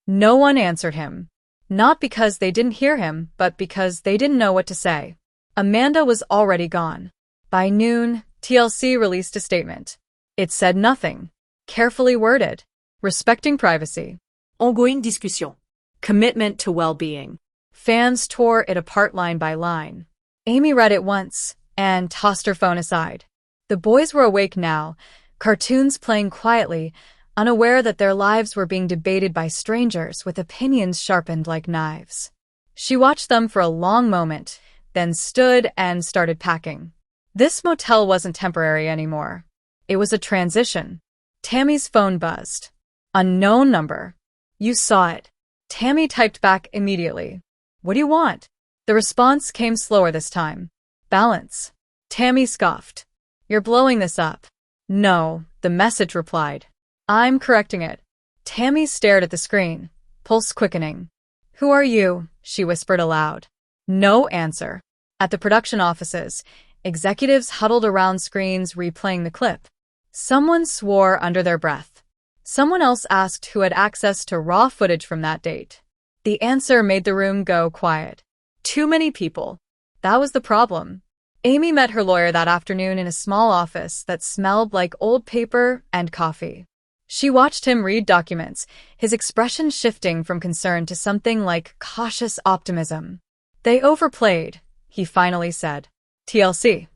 No one answered him. Not because they didn't hear him, but because they didn't know what to say. Amanda was already gone. By noon, TLC released a statement. It said nothing. Carefully worded. Respecting privacy. Ongoing discussion. Commitment to well-being. Fans tore it apart line by line. Amy read it once and tossed her phone aside. The boys were awake now, cartoons playing quietly, unaware that their lives were being debated by strangers with opinions sharpened like knives. She watched them for a long moment, then stood and started packing. This motel wasn't temporary anymore. It was a transition. Tammy's phone buzzed. Unknown number. You saw it. Tammy typed back immediately. What do you want? The response came slower this time. Balance. Tammy scoffed. You're blowing this up. No, the message replied. I'm correcting it. Tammy stared at the screen, pulse quickening. Who are you? She whispered aloud. No answer. At the production offices, executives huddled around screens replaying the clip. Someone swore under their breath. Someone else asked who had access to raw footage from that date. The answer made the room go quiet. Too many people. That was the problem. Amy met her lawyer that afternoon in a small office that smelled like old paper and coffee. She watched him read documents, his expression shifting from concern to something like cautious optimism. They overplayed, he finally said. TLC.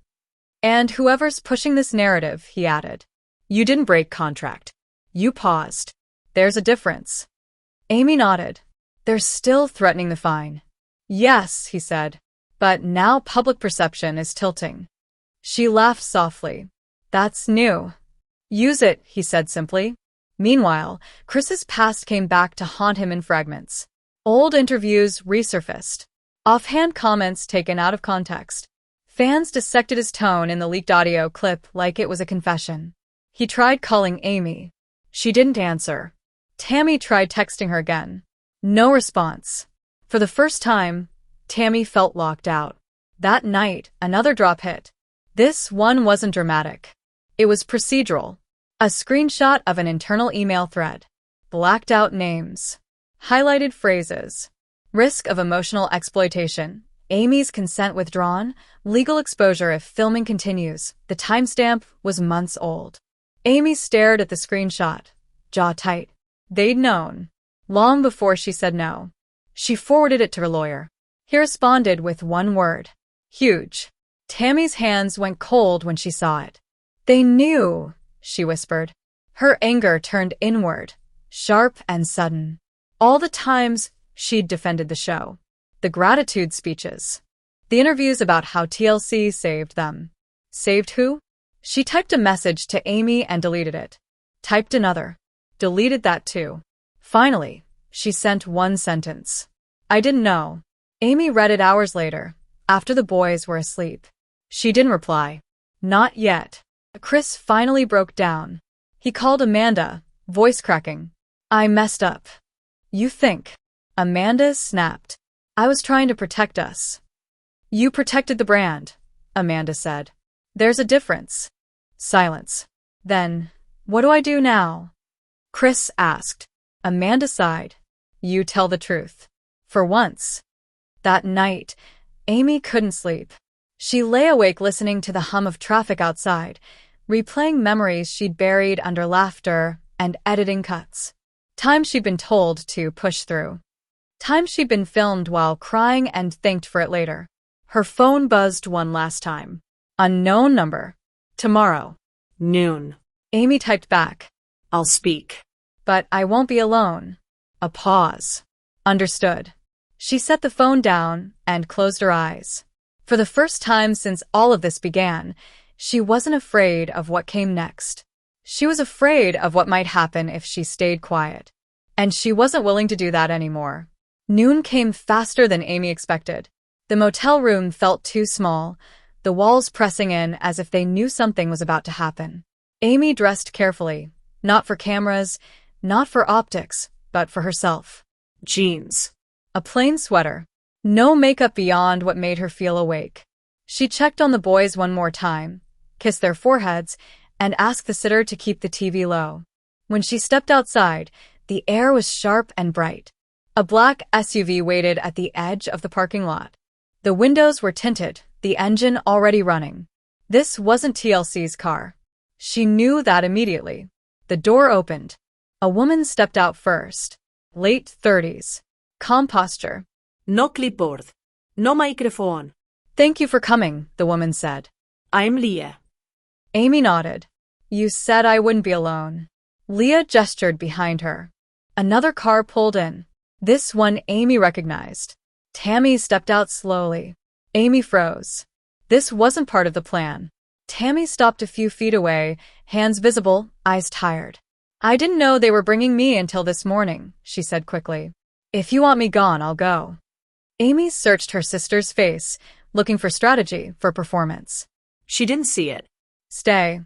And whoever's pushing this narrative, he added. You didn't break contract. You paused. There's a difference. Amy nodded. They're still threatening the fine. Yes, he said. But now public perception is tilting. She laughed softly. That's new. Use it, he said simply. Meanwhile, Chris's past came back to haunt him in fragments. Old interviews resurfaced. Offhand comments taken out of context. Fans dissected his tone in the leaked audio clip like it was a confession. He tried calling Amy. She didn't answer. Tammy tried texting her again. No response. For the first time, Tammy felt locked out. That night, another drop hit. This one wasn't dramatic. It was procedural. A screenshot of an internal email thread. Blacked out names. Highlighted phrases. Risk of emotional exploitation. Amy's consent withdrawn. Legal exposure if filming continues. The timestamp was months old. Amy stared at the screenshot. Jaw tight. They'd known. Long before she said no. She forwarded it to her lawyer. He responded with one word. Huge. Tammy's hands went cold when she saw it. They knew, she whispered. Her anger turned inward, sharp and sudden. All the times she'd defended the show. The gratitude speeches. The interviews about how TLC saved them. Saved who? She typed a message to Amy and deleted it. Typed another. Deleted that too. Finally, she sent one sentence. I didn't know. Amy read it hours later, after the boys were asleep. She didn't reply. Not yet. Chris finally broke down. He called Amanda, voice cracking. I messed up. You think? Amanda snapped. I was trying to protect us. You protected the brand, Amanda said. There's a difference. Silence. Then, what do I do now? Chris asked. Amanda sighed. You tell the truth. For once. That night, Amy couldn't sleep. She lay awake listening to the hum of traffic outside, replaying memories she'd buried under laughter and editing cuts. Times she'd been told to push through. Times she'd been filmed while crying and thanked for it later. Her phone buzzed one last time. Unknown number. Tomorrow. Noon. Amy typed back. I'll speak. But I won't be alone. A pause. Understood. She set the phone down and closed her eyes. For the first time since all of this began, she wasn't afraid of what came next. She was afraid of what might happen if she stayed quiet. And she wasn't willing to do that anymore. Noon came faster than Amy expected. The motel room felt too small, the walls pressing in as if they knew something was about to happen. Amy dressed carefully, not for cameras, not for optics, but for herself. Jeans. A plain sweater. No makeup beyond what made her feel awake. She checked on the boys one more time, kissed their foreheads, and asked the sitter to keep the TV low. When she stepped outside, the air was sharp and bright. A black SUV waited at the edge of the parking lot. The windows were tinted, the engine already running. This wasn't TLC's car. She knew that immediately. The door opened. A woman stepped out first. Late 30s. Calm posture. No clipboard. No microphone. Thank you for coming, the woman said. I'm Leah. Amy nodded. You said I wouldn't be alone. Leah gestured behind her. Another car pulled in. This one Amy recognized. Tammy stepped out slowly. Amy froze. This wasn't part of the plan. Tammy stopped a few feet away, hands visible, eyes tired. I didn't know they were bringing me until this morning, she said quickly. If you want me gone, I'll go. Amy searched her sister's face, looking for strategy, for performance. She didn't see it. Stay,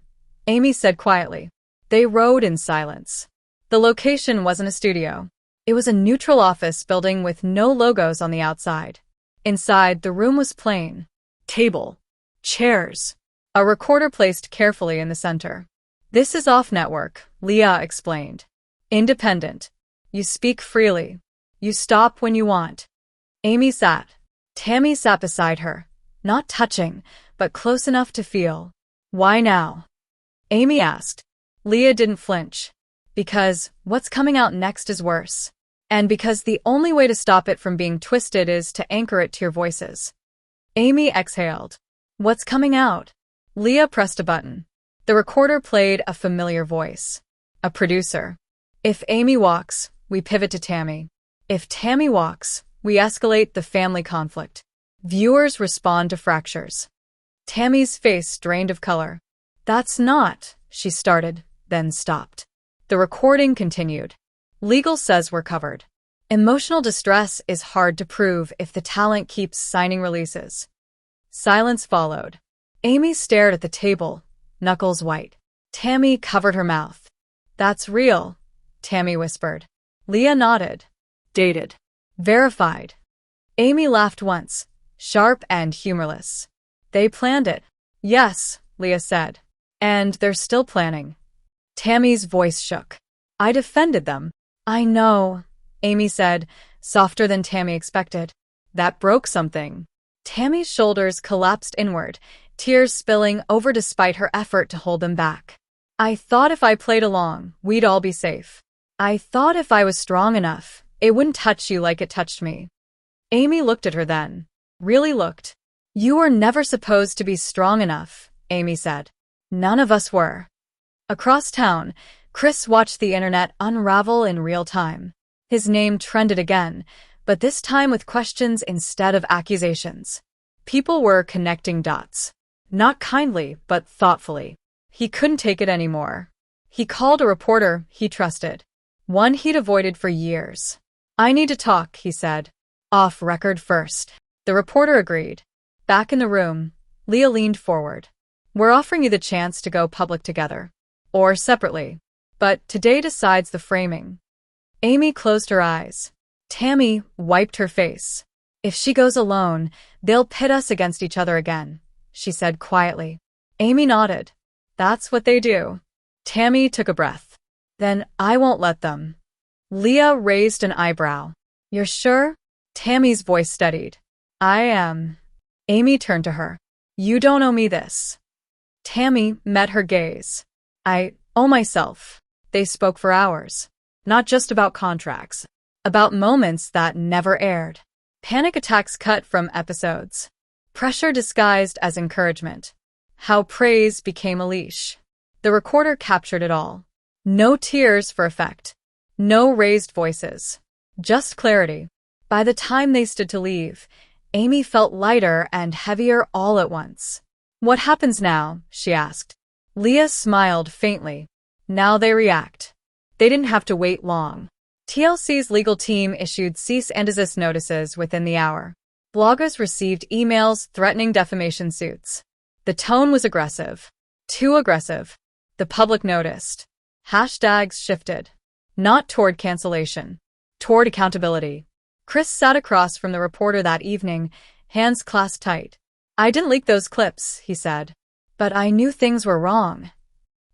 Amy said quietly. They rode in silence. The location wasn't a studio. It was a neutral office building with no logos on the outside. Inside, the room was plain. Table. Chairs. A recorder placed carefully in the center. This is off-network, Leah explained. Independent. You speak freely. You stop when you want. Amy sat. Tammy sat beside her. Not touching, but close enough to feel. Why now? Amy asked. Leah didn't flinch. Because what's coming out next is worse. And because the only way to stop it from being twisted is to anchor it to your voices. Amy exhaled. What's coming out? Leah pressed a button. The recorder played a familiar voice. A producer. If Amy walks, we pivot to Tammy. If Tammy walks, we escalate the family conflict. Viewers respond to fractures. Tammy's face drained of color. That's not, she started, then stopped. The recording continued. Legal says we're covered. Emotional distress is hard to prove if the talent keeps signing releases. Silence followed. Amy stared at the table, knuckles white. Tammy covered her mouth. That's real, Tammy whispered. Leah nodded. Dated. Verified. Amy laughed once, sharp and humorless. They planned it. Yes, Leah said. And they're still planning. Tammy's voice shook. I defended them. I know, Amy said, softer than Tammy expected. That broke something. Tammy's shoulders collapsed inward, tears spilling over despite her effort to hold them back. I thought if I played along, we'd all be safe. I thought if I was strong enough, it wouldn't touch you like it touched me. Amy looked at her then. Really looked. You were never supposed to be strong enough, Amy said. None of us were. Across town, Chris watched the internet unravel in real time. His name trended again, but this time with questions instead of accusations. People were connecting dots. Not kindly, but thoughtfully. He couldn't take it anymore. He called a reporter he trusted. One he'd avoided for years. I need to talk, he said. Off record first. The reporter agreed. Back in the room, Leah leaned forward. We're offering you the chance to go public together. Or separately. But today decides the framing. Amy closed her eyes. Tammy wiped her face. If she goes alone, they'll pit us against each other again, she said quietly. Amy nodded. That's what they do. Tammy took a breath. Then I won't let them. Leah raised an eyebrow. You're sure? Tammy's voice steadied. I am. Amy turned to her. You don't owe me this. Tammy met her gaze. I owe myself. They spoke for hours. Not just about contracts. About moments that never aired. Panic attacks cut from episodes. Pressure disguised as encouragement. How praise became a leash. The recorder captured it all. No tears for effect. No raised voices. Just clarity. By the time they stood to leave, Amy felt lighter and heavier all at once. What happens now? She asked. Leah smiled faintly. Now they react. They didn't have to wait long. TLC's legal team issued cease and desist notices within the hour. Bloggers received emails threatening defamation suits. The tone was aggressive. Too aggressive. The public noticed. Hashtags shifted. Not toward cancellation. Toward accountability. Chris sat across from the reporter that evening, hands clasped tight. "I didn't leak those clips," he said. "But I knew things were wrong."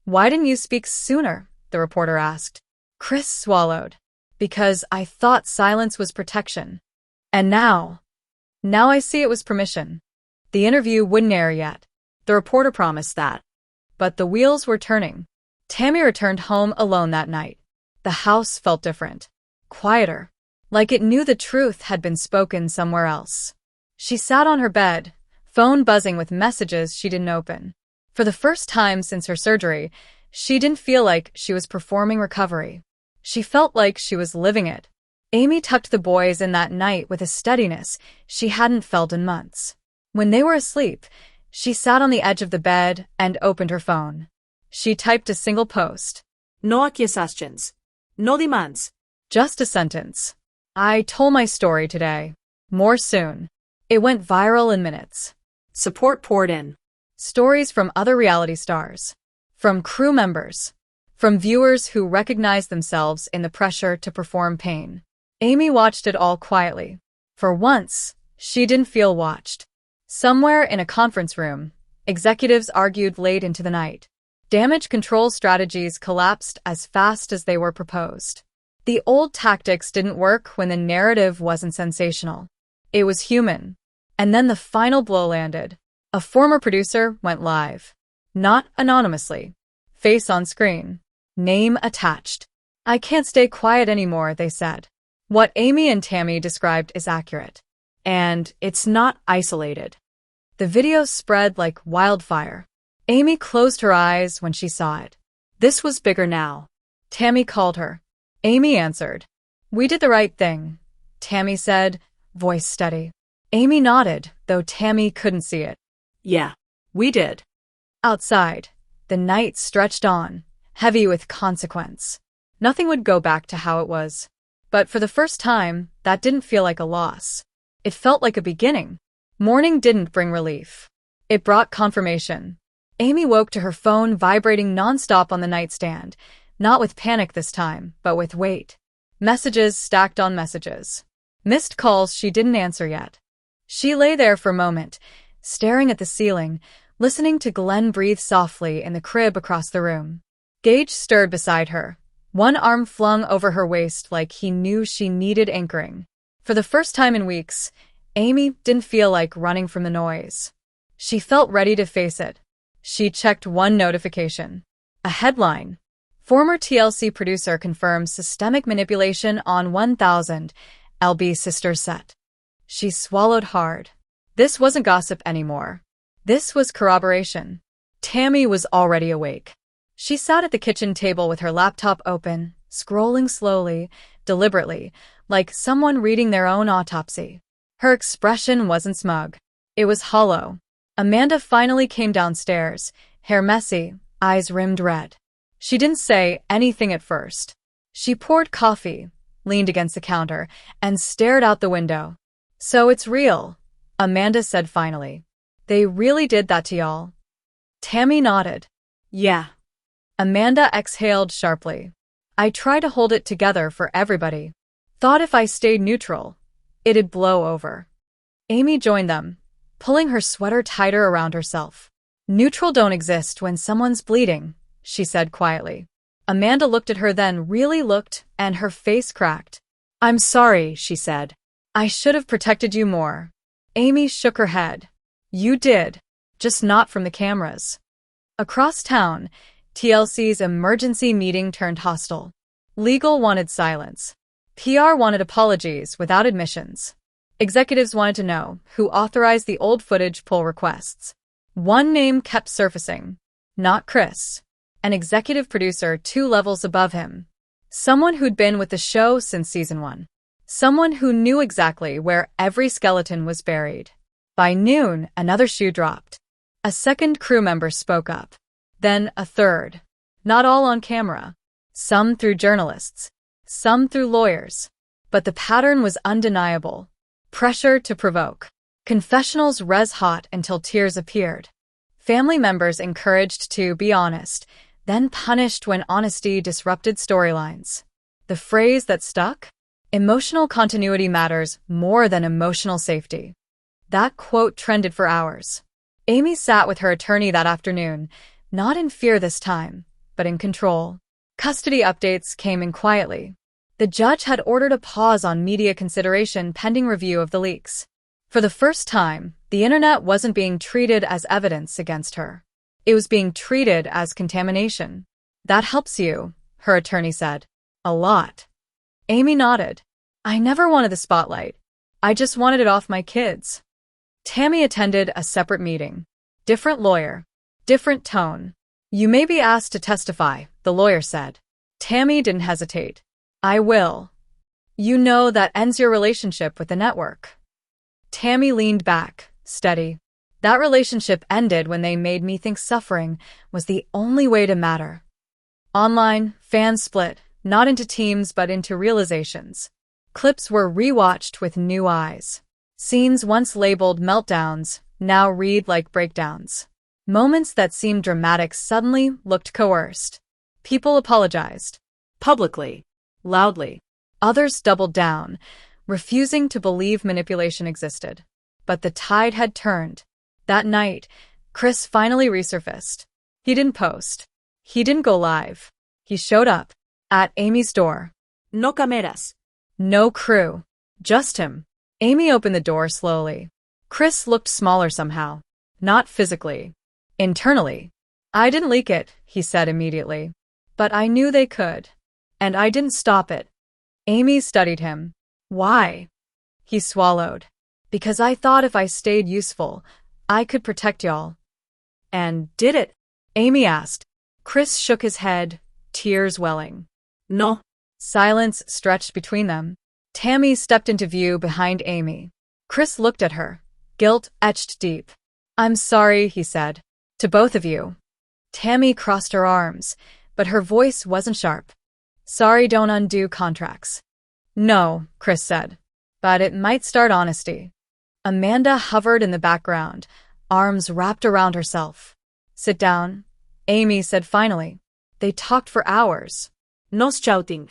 "Why didn't you speak sooner?" the reporter asked. Chris swallowed. "Because I thought silence was protection. And now I see it was permission." The interview wouldn't air yet. The reporter promised that. But the wheels were turning. Tammy returned home alone that night. The house felt different. Quieter. Like it knew the truth had been spoken somewhere else. She sat on her bed, phone buzzing with messages she didn't open. For the first time since her surgery, she didn't feel like she was performing recovery. She felt like she was living it. Amy tucked the boys in that night with a steadiness she hadn't felt in months. When they were asleep, she sat on the edge of the bed and opened her phone. She typed a single post. No accusations. No demands. Just a sentence. "I told my story today. More soon." It went viral in minutes. Support poured in. Stories from other reality stars. From crew members. From viewers who recognized themselves in the pressure to perform pain. Amy watched it all quietly. For once, she didn't feel watched. Somewhere in a conference room, executives argued late into the night. Damage control strategies collapsed as fast as they were proposed. The old tactics didn't work when the narrative wasn't sensational. It was human. And then the final blow landed. A former producer went live. Not anonymously. Face on screen. Name attached. "I can't stay quiet anymore," they said. What Amy and Tammy described is accurate. And it's not isolated. The video spread like wildfire. Amy closed her eyes when she saw it. This was bigger now. Tammy called her. Amy answered. "We did the right thing," Tammy said, voice steady. Amy nodded, though Tammy couldn't see it. "Yeah, we did." Outside, the night stretched on, heavy with consequence. Nothing would go back to how it was. But for the first time, that didn't feel like a loss. It felt like a beginning. Morning didn't bring relief. It brought confirmation. Amy woke to her phone vibrating nonstop on the nightstand, not with panic this time, but with weight. Messages stacked on messages. Missed calls she didn't answer yet. She lay there for a moment, staring at the ceiling, listening to Glenn breathe softly in the crib across the room. Gage stirred beside her, one arm flung over her waist like he knew she needed anchoring. For the first time in weeks, Amy didn't feel like running from the noise. She felt ready to face it. She checked one notification. A headline. Former TLC producer confirms systemic manipulation on 1000 LB sisters set. She swallowed hard. This wasn't gossip anymore. This was corroboration. Tammy was already awake. She sat at the kitchen table with her laptop open, scrolling slowly, deliberately, like someone reading their own autopsy. Her expression wasn't smug. It was hollow. Amanda finally came downstairs, hair messy, eyes rimmed red. She didn't say anything at first. She poured coffee, leaned against the counter, and stared out the window. "So it's real," Amanda said finally. "They really did that to y'all?" Tammy nodded. "Yeah." Amanda exhaled sharply. "I try to hold it together for everybody. Thought if I stayed neutral, it'd blow over." Amy joined them, pulling her sweater tighter around herself. "Neutral don't exist when someone's bleeding," she said quietly. Amanda looked at her, then really looked, and her face cracked. "I'm sorry," she said. "I should have protected you more." Amy shook her head. "You did, just not from the cameras." Across town, TLC's emergency meeting turned hostile. Legal wanted silence. PR wanted apologies without admissions. Executives wanted to know who authorized the old footage pull requests. One name kept surfacing. Not Chris. An executive producer 2 levels above him. Someone who'd been with the show since season 1. Someone who knew exactly where every skeleton was buried. By noon, another shoe dropped. A second crew member spoke up. Then a third. Not all on camera. Some through journalists. Some through lawyers. But the pattern was undeniable. Pressure to provoke. Confessionals res hot until tears appeared. Family members encouraged to be honest, then punished when honesty disrupted storylines. The phrase that stuck? Emotional continuity matters more than emotional safety. That quote trended for hours. Amy sat with her attorney that afternoon, not in fear this time, but in control. Custody updates came in quietly. The judge had ordered a pause on media consideration pending review of the leaks. For the first time, the internet wasn't being treated as evidence against her. It was being treated as contamination. That helps you, her attorney said. A lot. Amy nodded. I never wanted the spotlight. I just wanted it off my kids. Tammy attended a separate meeting. Different lawyer. Different tone. You may be asked to testify, the lawyer said. Tammy didn't hesitate. I will. You know that ends your relationship with the network. Tammy leaned back, steady. That relationship ended when they made me think suffering was the only way to matter. Online, fans split, not into teams but into realizations. Clips were rewatched with new eyes. Scenes once labeled meltdowns now read like breakdowns. Moments that seemed dramatic suddenly looked coerced. People apologized. Publicly. Loudly. Others doubled down, refusing to believe manipulation existed. But the tide had turned. That night, Chris finally resurfaced. He didn't post. He didn't go live. He showed up. At Amy's door. No cameras. No crew. Just him. Amy opened the door slowly. Chris looked smaller somehow. Not physically. Internally. I didn't leak it, he said immediately. But I knew they could. And I didn't stop it. Amy studied him. Why? He swallowed. Because I thought if I stayed useful, I could protect y'all. And did it? Amy asked. Chris shook his head, tears welling. No. Silence stretched between them. Tammy stepped into view behind Amy. Chris looked at her, guilt etched deep. I'm sorry, he said. To both of you. Tammy crossed her arms, but her voice wasn't sharp. Sorry don't undo contracts. No, Chris said. But it might start honesty. Amanda hovered in the background, arms wrapped around herself. Sit down, Amy said finally. They talked for hours. No shouting.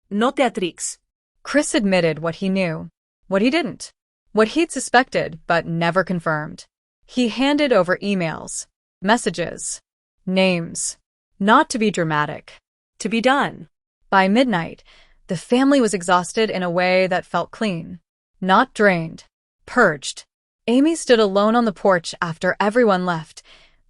No theatrics. Chris admitted what he knew, what he didn't, what he'd suspected but never confirmed. He handed over emails, messages, names. Not to be dramatic. To be done. By midnight, the family was exhausted in a way that felt clean. Not drained. Purged. Amy stood alone on the porch after everyone left,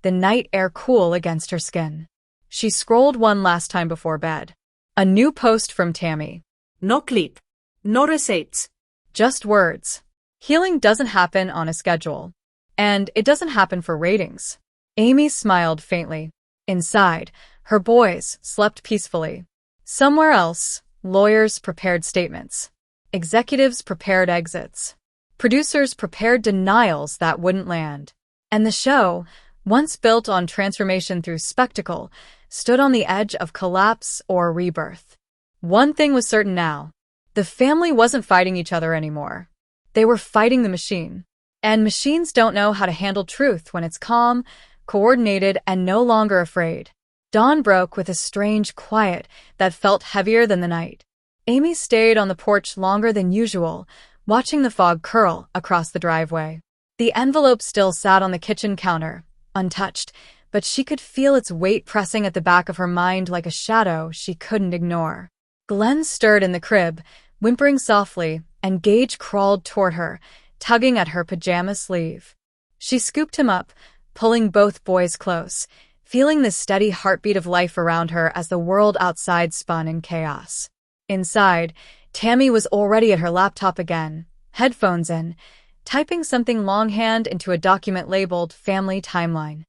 the night air cool against her skin. She scrolled one last time before bed. A new post from Tammy. No clip. No receipts. Just words. Healing doesn't happen on a schedule. And it doesn't happen for ratings. Amy smiled faintly. Inside, her boys slept peacefully. Somewhere else, lawyers prepared statements. Executives prepared exits. Producers prepared denials that wouldn't land. And the show, once built on transformation through spectacle, stood on the edge of collapse or rebirth. One thing was certain now. The family wasn't fighting each other anymore. They were fighting the machine. And machines don't know how to handle truth when it's calm, coordinated, and no longer afraid. Dawn broke with a strange quiet that felt heavier than the night. Amy stayed on the porch longer than usual, watching the fog curl across the driveway. The envelope still sat on the kitchen counter, untouched, but she could feel its weight pressing at the back of her mind like a shadow she couldn't ignore. Glenn stirred in the crib, whimpering softly, and Gage crawled toward her, tugging at her pajama sleeve. She scooped him up, pulling both boys close, feeling the steady heartbeat of life around her as the world outside spun in chaos. Inside, Tammy was already at her laptop again, headphones in, typing something longhand into a document labeled Family Timeline.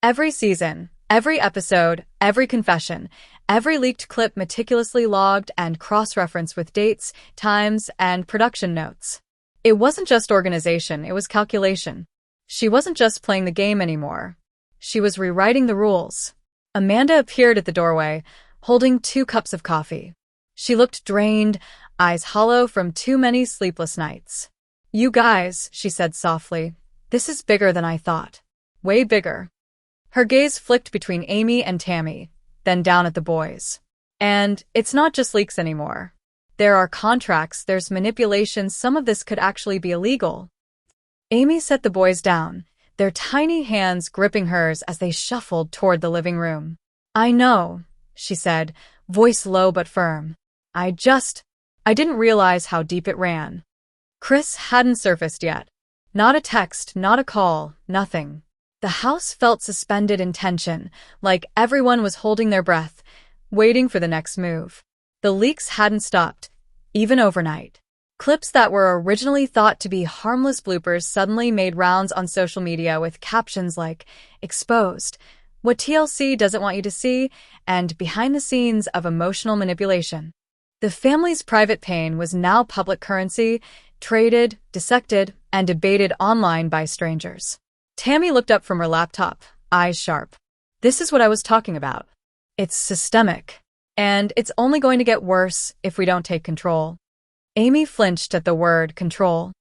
Every season, every episode, every confession, every leaked clip meticulously logged and cross-referenced with dates, times, and production notes. It wasn't just organization, it was calculation. She wasn't just playing the game anymore. She was rewriting the rules. Amanda appeared at the doorway, holding 2 cups of coffee. She looked drained, eyes hollow from too many sleepless nights. You guys, she said softly, this is bigger than I thought. Way bigger. Her gaze flicked between Amy and Tammy, then down at the boys. And it's not just leaks anymore. There are contracts, there's manipulation, some of this could actually be illegal. Amy set the boys down, their tiny hands gripping hers as they shuffled toward the living room. I know, she said, voice low but firm. I didn't realize how deep it ran. Chris hadn't surfaced yet. Not a text, not a call, nothing. The house felt suspended in tension, like everyone was holding their breath, waiting for the next move. The leaks hadn't stopped, even overnight. Clips that were originally thought to be harmless bloopers suddenly made rounds on social media with captions like, exposed, what TLC doesn't want you to see, and behind the scenes of emotional manipulation. The family's private pain was now public currency, traded, dissected, and debated online by strangers. Tammy looked up from her laptop, eyes sharp. This is what I was talking about. It's systemic. And it's only going to get worse if we don't take control. Amy flinched at the word control.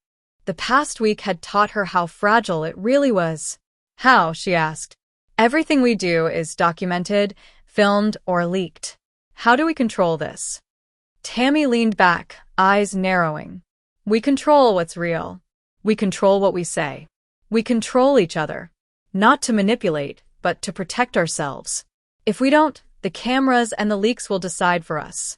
The past week had taught her how fragile it really was. How, she asked. Everything we do is documented, filmed, or leaked. How do we control this? Tammy leaned back, eyes narrowing. We control what's real. We control what we say. We control each other. Not to manipulate, but to protect ourselves. If we don't, the cameras and the leaks will decide for us.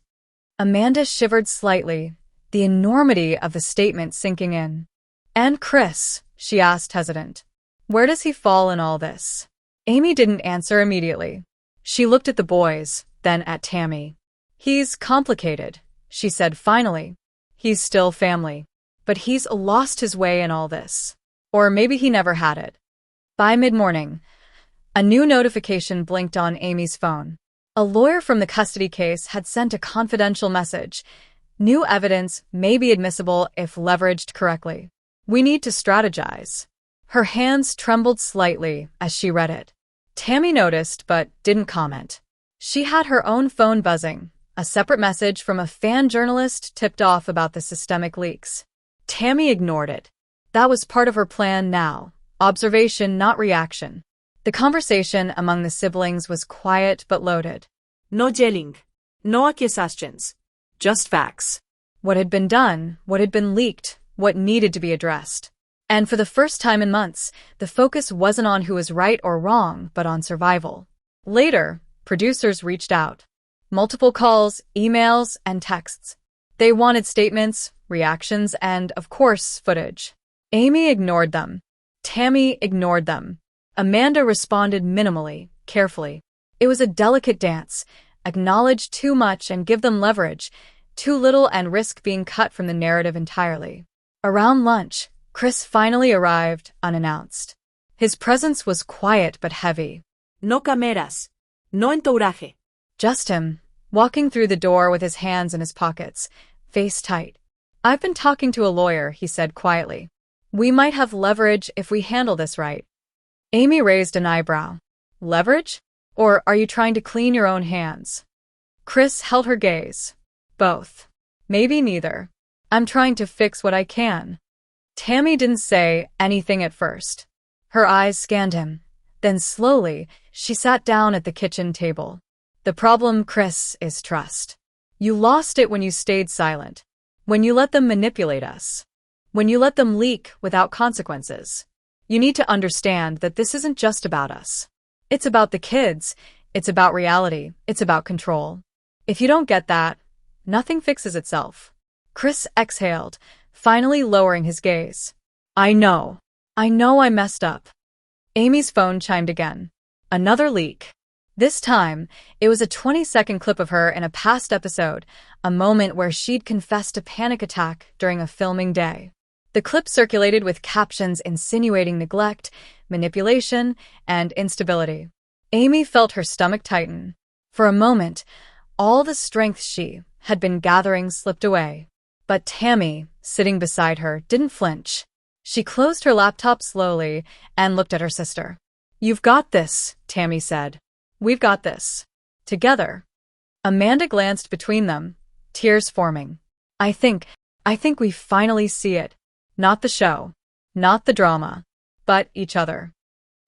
Amanda shivered slightly, the enormity of the statement sinking in. And Chris, she asked, hesitant. Where does he fall in all this? Amy didn't answer immediately. She looked at the boys, then at Tammy. He's complicated, she said finally. He's still family. But he's lost his way in all this. Or maybe he never had it. By mid-morning, a new notification blinked on Amy's phone. A lawyer from the custody case had sent a confidential message. New evidence may be admissible if leveraged correctly. We need to strategize. Her hands trembled slightly as she read it. Tammy noticed but didn't comment. She had her own phone buzzing. A separate message from a fan journalist tipped off about the systemic leaks. Tammy ignored it. That was part of her plan now. Observation, not reaction. The conversation among the siblings was quiet but loaded. No yelling. No accusations. Just facts. What had been done, what had been leaked, what needed to be addressed. And for the first time in months, the focus wasn't on who was right or wrong, but on survival. Later, producers reached out. Multiple calls, emails, and texts. They wanted statements, reactions, and, of course, footage. Amy ignored them. Tammy ignored them. Amanda responded minimally, carefully. It was a delicate dance. Acknowledge too much and give them leverage, too little and risk being cut from the narrative entirely. Around lunch, Chris finally arrived, unannounced. His presence was quiet but heavy. No cameras. No entouraje. Just him, walking through the door with his hands in his pockets, face tight. I've been talking to a lawyer, he said quietly. We might have leverage if we handle this right. Amy raised an eyebrow. Leverage? Or are you trying to clean your own hands? Chris held her gaze. Both. Maybe neither. I'm trying to fix what I can. Tammy didn't say anything at first. Her eyes scanned him. Then slowly, she sat down at the kitchen table. The problem, Chris, is trust. You lost it when you stayed silent. When you let them manipulate us. When you let them leak without consequences. You need to understand that this isn't just about us. It's about the kids. It's about reality. It's about control. If you don't get that, nothing fixes itself. Chris exhaled, finally lowering his gaze. I know I messed up. Amy's phone chimed again. Another leak. This time, it was a 20-second clip of her in a past episode, a moment where she'd confessed a panic attack during a filming day. The clip circulated with captions insinuating neglect, manipulation, and instability. Amy felt her stomach tighten. For a moment, all the strength she had been gathering slipped away. But Tammy, sitting beside her, didn't flinch. She closed her laptop slowly and looked at her sister. You've got this, Tammy said. We've got this. Together. Amanda glanced between them, tears forming. I think we finally see it. Not the show. Not the drama. But each other.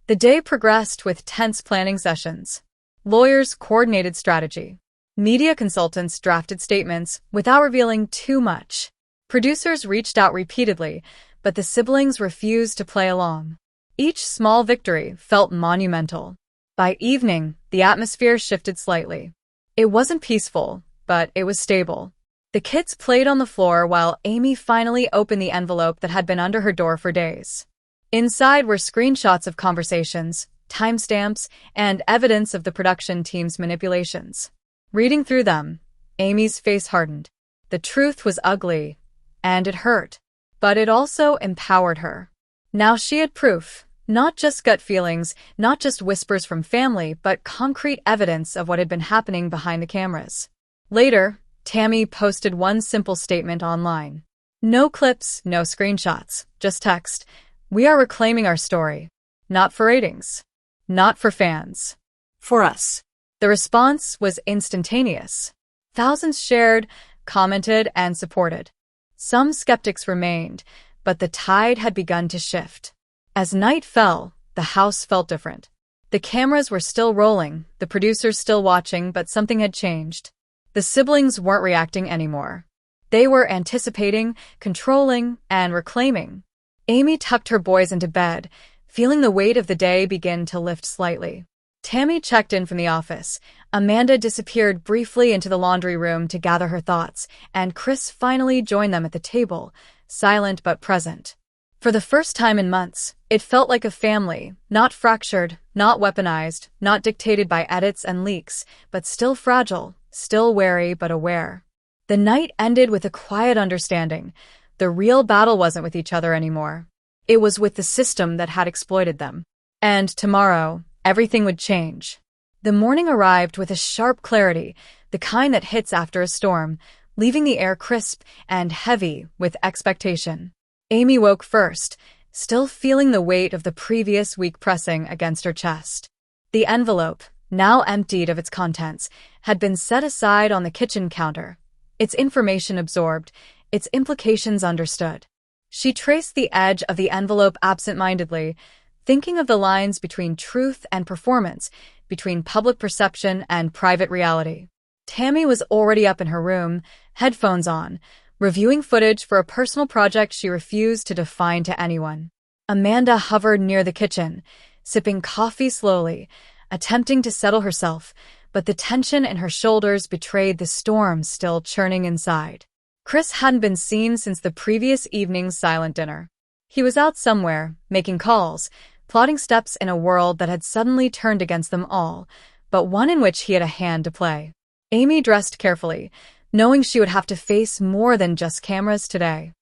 The day progressed with tense planning sessions. Lawyers coordinated strategy. Media consultants drafted statements without revealing too much. Producers reached out repeatedly, but the siblings refused to play along. Each small victory felt monumental. By evening, the atmosphere shifted slightly. It wasn't peaceful, but it was stable. The kids played on the floor while Amy finally opened the envelope that had been under her door for days. Inside were screenshots of conversations, timestamps, and evidence of the production team's manipulations. Reading through them, Amy's face hardened. The truth was ugly, and it hurt. But it also empowered her. Now she had proof, not just gut feelings, not just whispers from family, but concrete evidence of what had been happening behind the cameras. Later, Tammy posted one simple statement online. No clips, no screenshots, just text. We are reclaiming our story. Not for ratings. Not for fans. For us. The response was instantaneous. Thousands shared, commented, and supported. Some skeptics remained, but the tide had begun to shift. As night fell, the house felt different. The cameras were still rolling, the producers still watching, but something had changed. The siblings weren't reacting anymore. They were anticipating, controlling, and reclaiming. Amy tucked her boys into bed, feeling the weight of the day begin to lift slightly. Tammy checked in from the office. Amanda disappeared briefly into the laundry room to gather her thoughts, and Chris finally joined them at the table, silent but present. For the first time in months, it felt like a family, not fractured, not weaponized, not dictated by edits and leaks, but still fragile, still wary but aware. The night ended with a quiet understanding. The real battle wasn't with each other anymore. It was with the system that had exploited them. And tomorrow, everything would change. The morning arrived with a sharp clarity, the kind that hits after a storm, leaving the air crisp and heavy with expectation. Amy woke first, still feeling the weight of the previous week pressing against her chest. The envelope, now emptied of its contents, had been set aside on the kitchen counter, its information absorbed, its implications understood. She traced the edge of the envelope absent-mindedly, thinking of the lines between truth and performance, between public perception and private reality. Tammy was already up in her room, headphones on, reviewing footage for a personal project she refused to define to anyone. Amanda hovered near the kitchen, sipping coffee slowly, attempting to settle herself, but the tension in her shoulders betrayed the storm still churning inside. Chris hadn't been seen since the previous evening's silent dinner. He was out somewhere, making calls, plotting steps in a world that had suddenly turned against them all, but one in which he had a hand to play. Amy dressed carefully, knowing she would have to face more than just cameras today.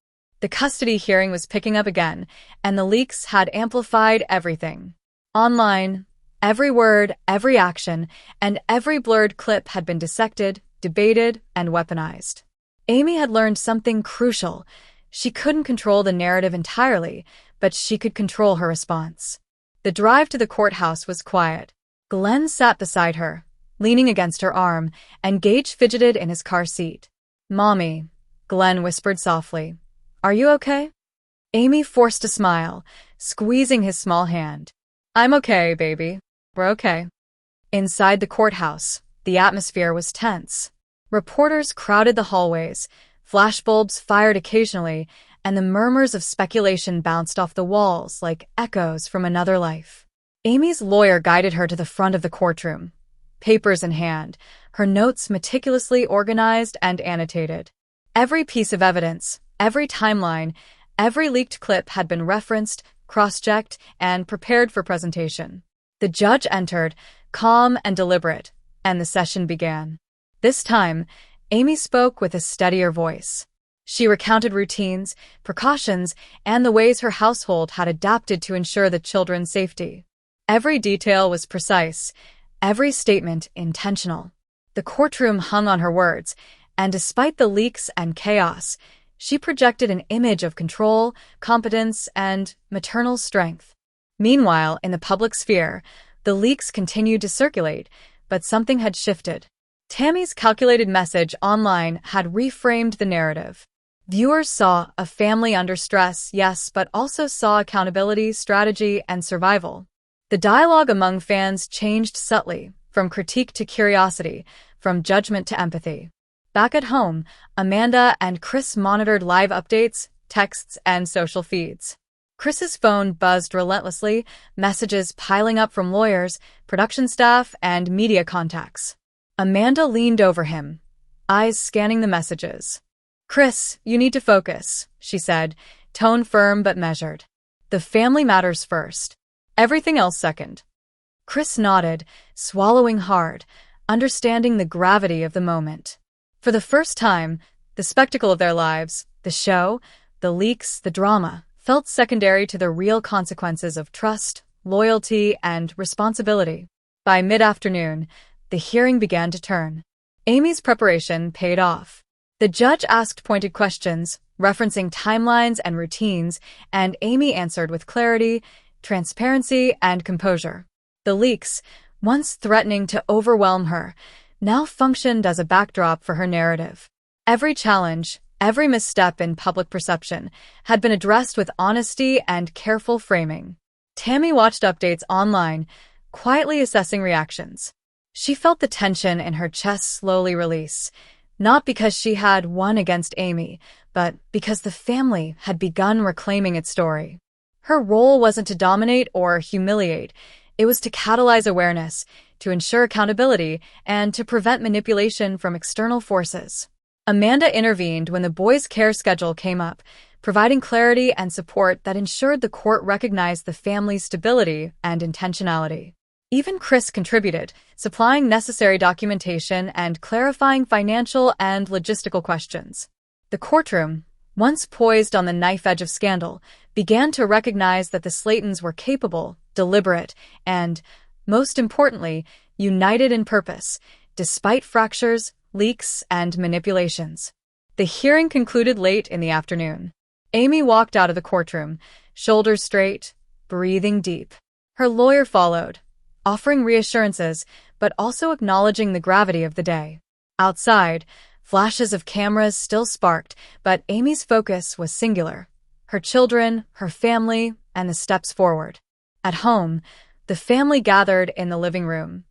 The custody hearing was picking up again, and the leaks had amplified everything. Online, every word, every action, and every blurred clip had been dissected, debated, and weaponized. Amy had learned something crucial. She couldn't control the narrative entirely, but she could control her response. The drive to the courthouse was quiet. Glenn sat beside her, leaning against her arm, and Gage fidgeted in his car seat. "Mommy," Glenn whispered softly. "Are you okay?" Amy forced a smile, squeezing his small hand. "I'm okay, baby. We're okay." Inside the courthouse, the atmosphere was tense. Reporters crowded the hallways, flashbulbs fired occasionally, and the murmurs of speculation bounced off the walls like echoes from another life. Amy's lawyer guided her to the front of the courtroom, papers in hand, her notes meticulously organized and annotated. Every piece of evidence, every timeline, every leaked clip had been referenced, cross-checked, and prepared for presentation. The judge entered, calm and deliberate, and the session began. This time, Amy spoke with a steadier voice. She recounted routines, precautions, and the ways her household had adapted to ensure the children's safety. Every detail was precise, every statement intentional. The courtroom hung on her words, and despite the leaks and chaos, she projected an image of control, competence, and maternal strength. Meanwhile, in the public sphere, the leaks continued to circulate, but something had shifted. Tammy's calculated message online had reframed the narrative. Viewers saw a family under stress, yes, but also saw accountability, strategy, and survival. The dialogue among fans changed subtly, from critique to curiosity, from judgment to empathy. Back at home, Amanda and Chris monitored live updates, texts, and social feeds. Chris's phone buzzed relentlessly, messages piling up from lawyers, production staff, and media contacts. Amanda leaned over him, eyes scanning the messages. "Chris, you need to focus," she said, tone firm but measured. "The family matters first. Everything else second." Chris nodded, swallowing hard, understanding the gravity of the moment. For the first time, the spectacle of their lives, the show, the leaks, the drama, felt secondary to the real consequences of trust, loyalty, and responsibility. By mid-afternoon, the hearing began to turn. Amy's preparation paid off. The judge asked pointed questions, referencing timelines and routines, and Amy answered with clarity, transparency, and composure. The leaks, once threatening to overwhelm her, now functioned as a backdrop for her narrative. Every challenge, every misstep in public perception had been addressed with honesty and careful framing. Tammy watched updates online, quietly assessing reactions. She felt the tension in her chest slowly release, not because she had won against Amy, but because the family had begun reclaiming its story. Her role wasn't to dominate or humiliate. It was to catalyze awareness, to ensure accountability, and to prevent manipulation from external forces. Amanda intervened when the boys' care schedule came up, providing clarity and support that ensured the court recognized the family's stability and intentionality. Even Chris contributed, supplying necessary documentation and clarifying financial and logistical questions. The courtroom, once poised on the knife edge of scandal, began to recognize that the Slatons were capable, deliberate, and, most importantly, united in purpose, despite fractures, leaks, and manipulations. The hearing concluded late in the afternoon. Amy walked out of the courtroom, shoulders straight, breathing deep. Her lawyer followed, offering reassurances, but also acknowledging the gravity of the day. Outside, flashes of cameras still sparked, but Amy's focus was singular: her children, her family, and the steps forward. At home, the family gathered in the living room.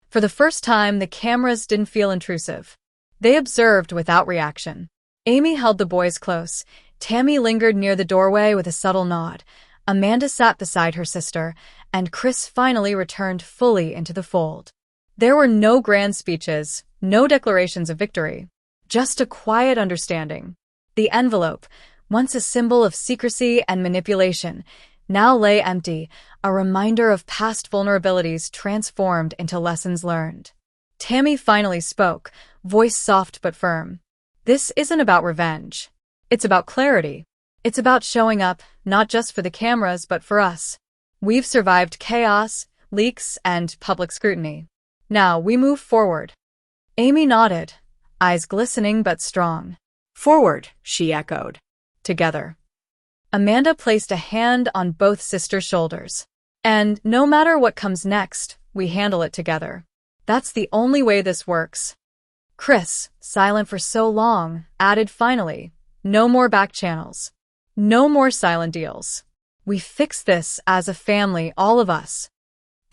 For the first time, the cameras didn't feel intrusive. They observed without reaction. Amy held the boys close. Tammy lingered near the doorway with a subtle nod. Amanda sat beside her sister, and Chris finally returned fully into the fold. There were no grand speeches, no declarations of victory, just a quiet understanding. The envelope, once a symbol of secrecy and manipulation, now lay empty, a reminder of past vulnerabilities transformed into lessons learned. Tammy finally spoke, voice soft but firm. "This isn't about revenge. It's about clarity. It's about showing up, not just for the cameras but for us. We've survived chaos, leaks, and public scrutiny. Now we move forward." Amy nodded, eyes glistening but strong. "Forward," she echoed. "Together." Amanda placed a hand on both sisters' shoulders. "And no matter what comes next, we handle it together. That's the only way this works." Chris, silent for so long, added finally, "No more back channels. No more silent deals. We fix this as a family, all of us."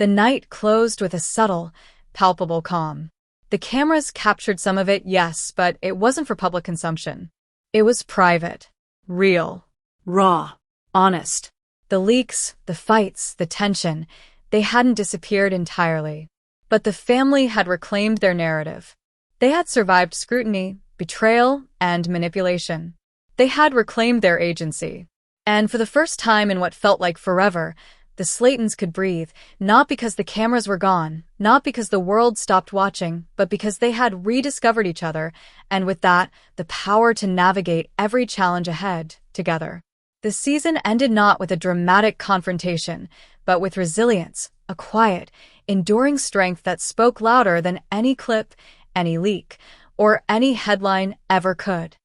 The night closed with a subtle, palpable calm. The cameras captured some of it, yes, but it wasn't for public consumption. It was private, real, Raw. Honest. The leaks, the fights, the tension, they hadn't disappeared entirely. But the family had reclaimed their narrative. They had survived scrutiny, betrayal, and manipulation. They had reclaimed their agency. And for the first time in what felt like forever, the Slatons could breathe, not because the cameras were gone, not because the world stopped watching, but because they had rediscovered each other, and with that, the power to navigate every challenge ahead, together. The season ended not with a dramatic confrontation, but with resilience, a quiet, enduring strength that spoke louder than any clip, any leak, or any headline ever could.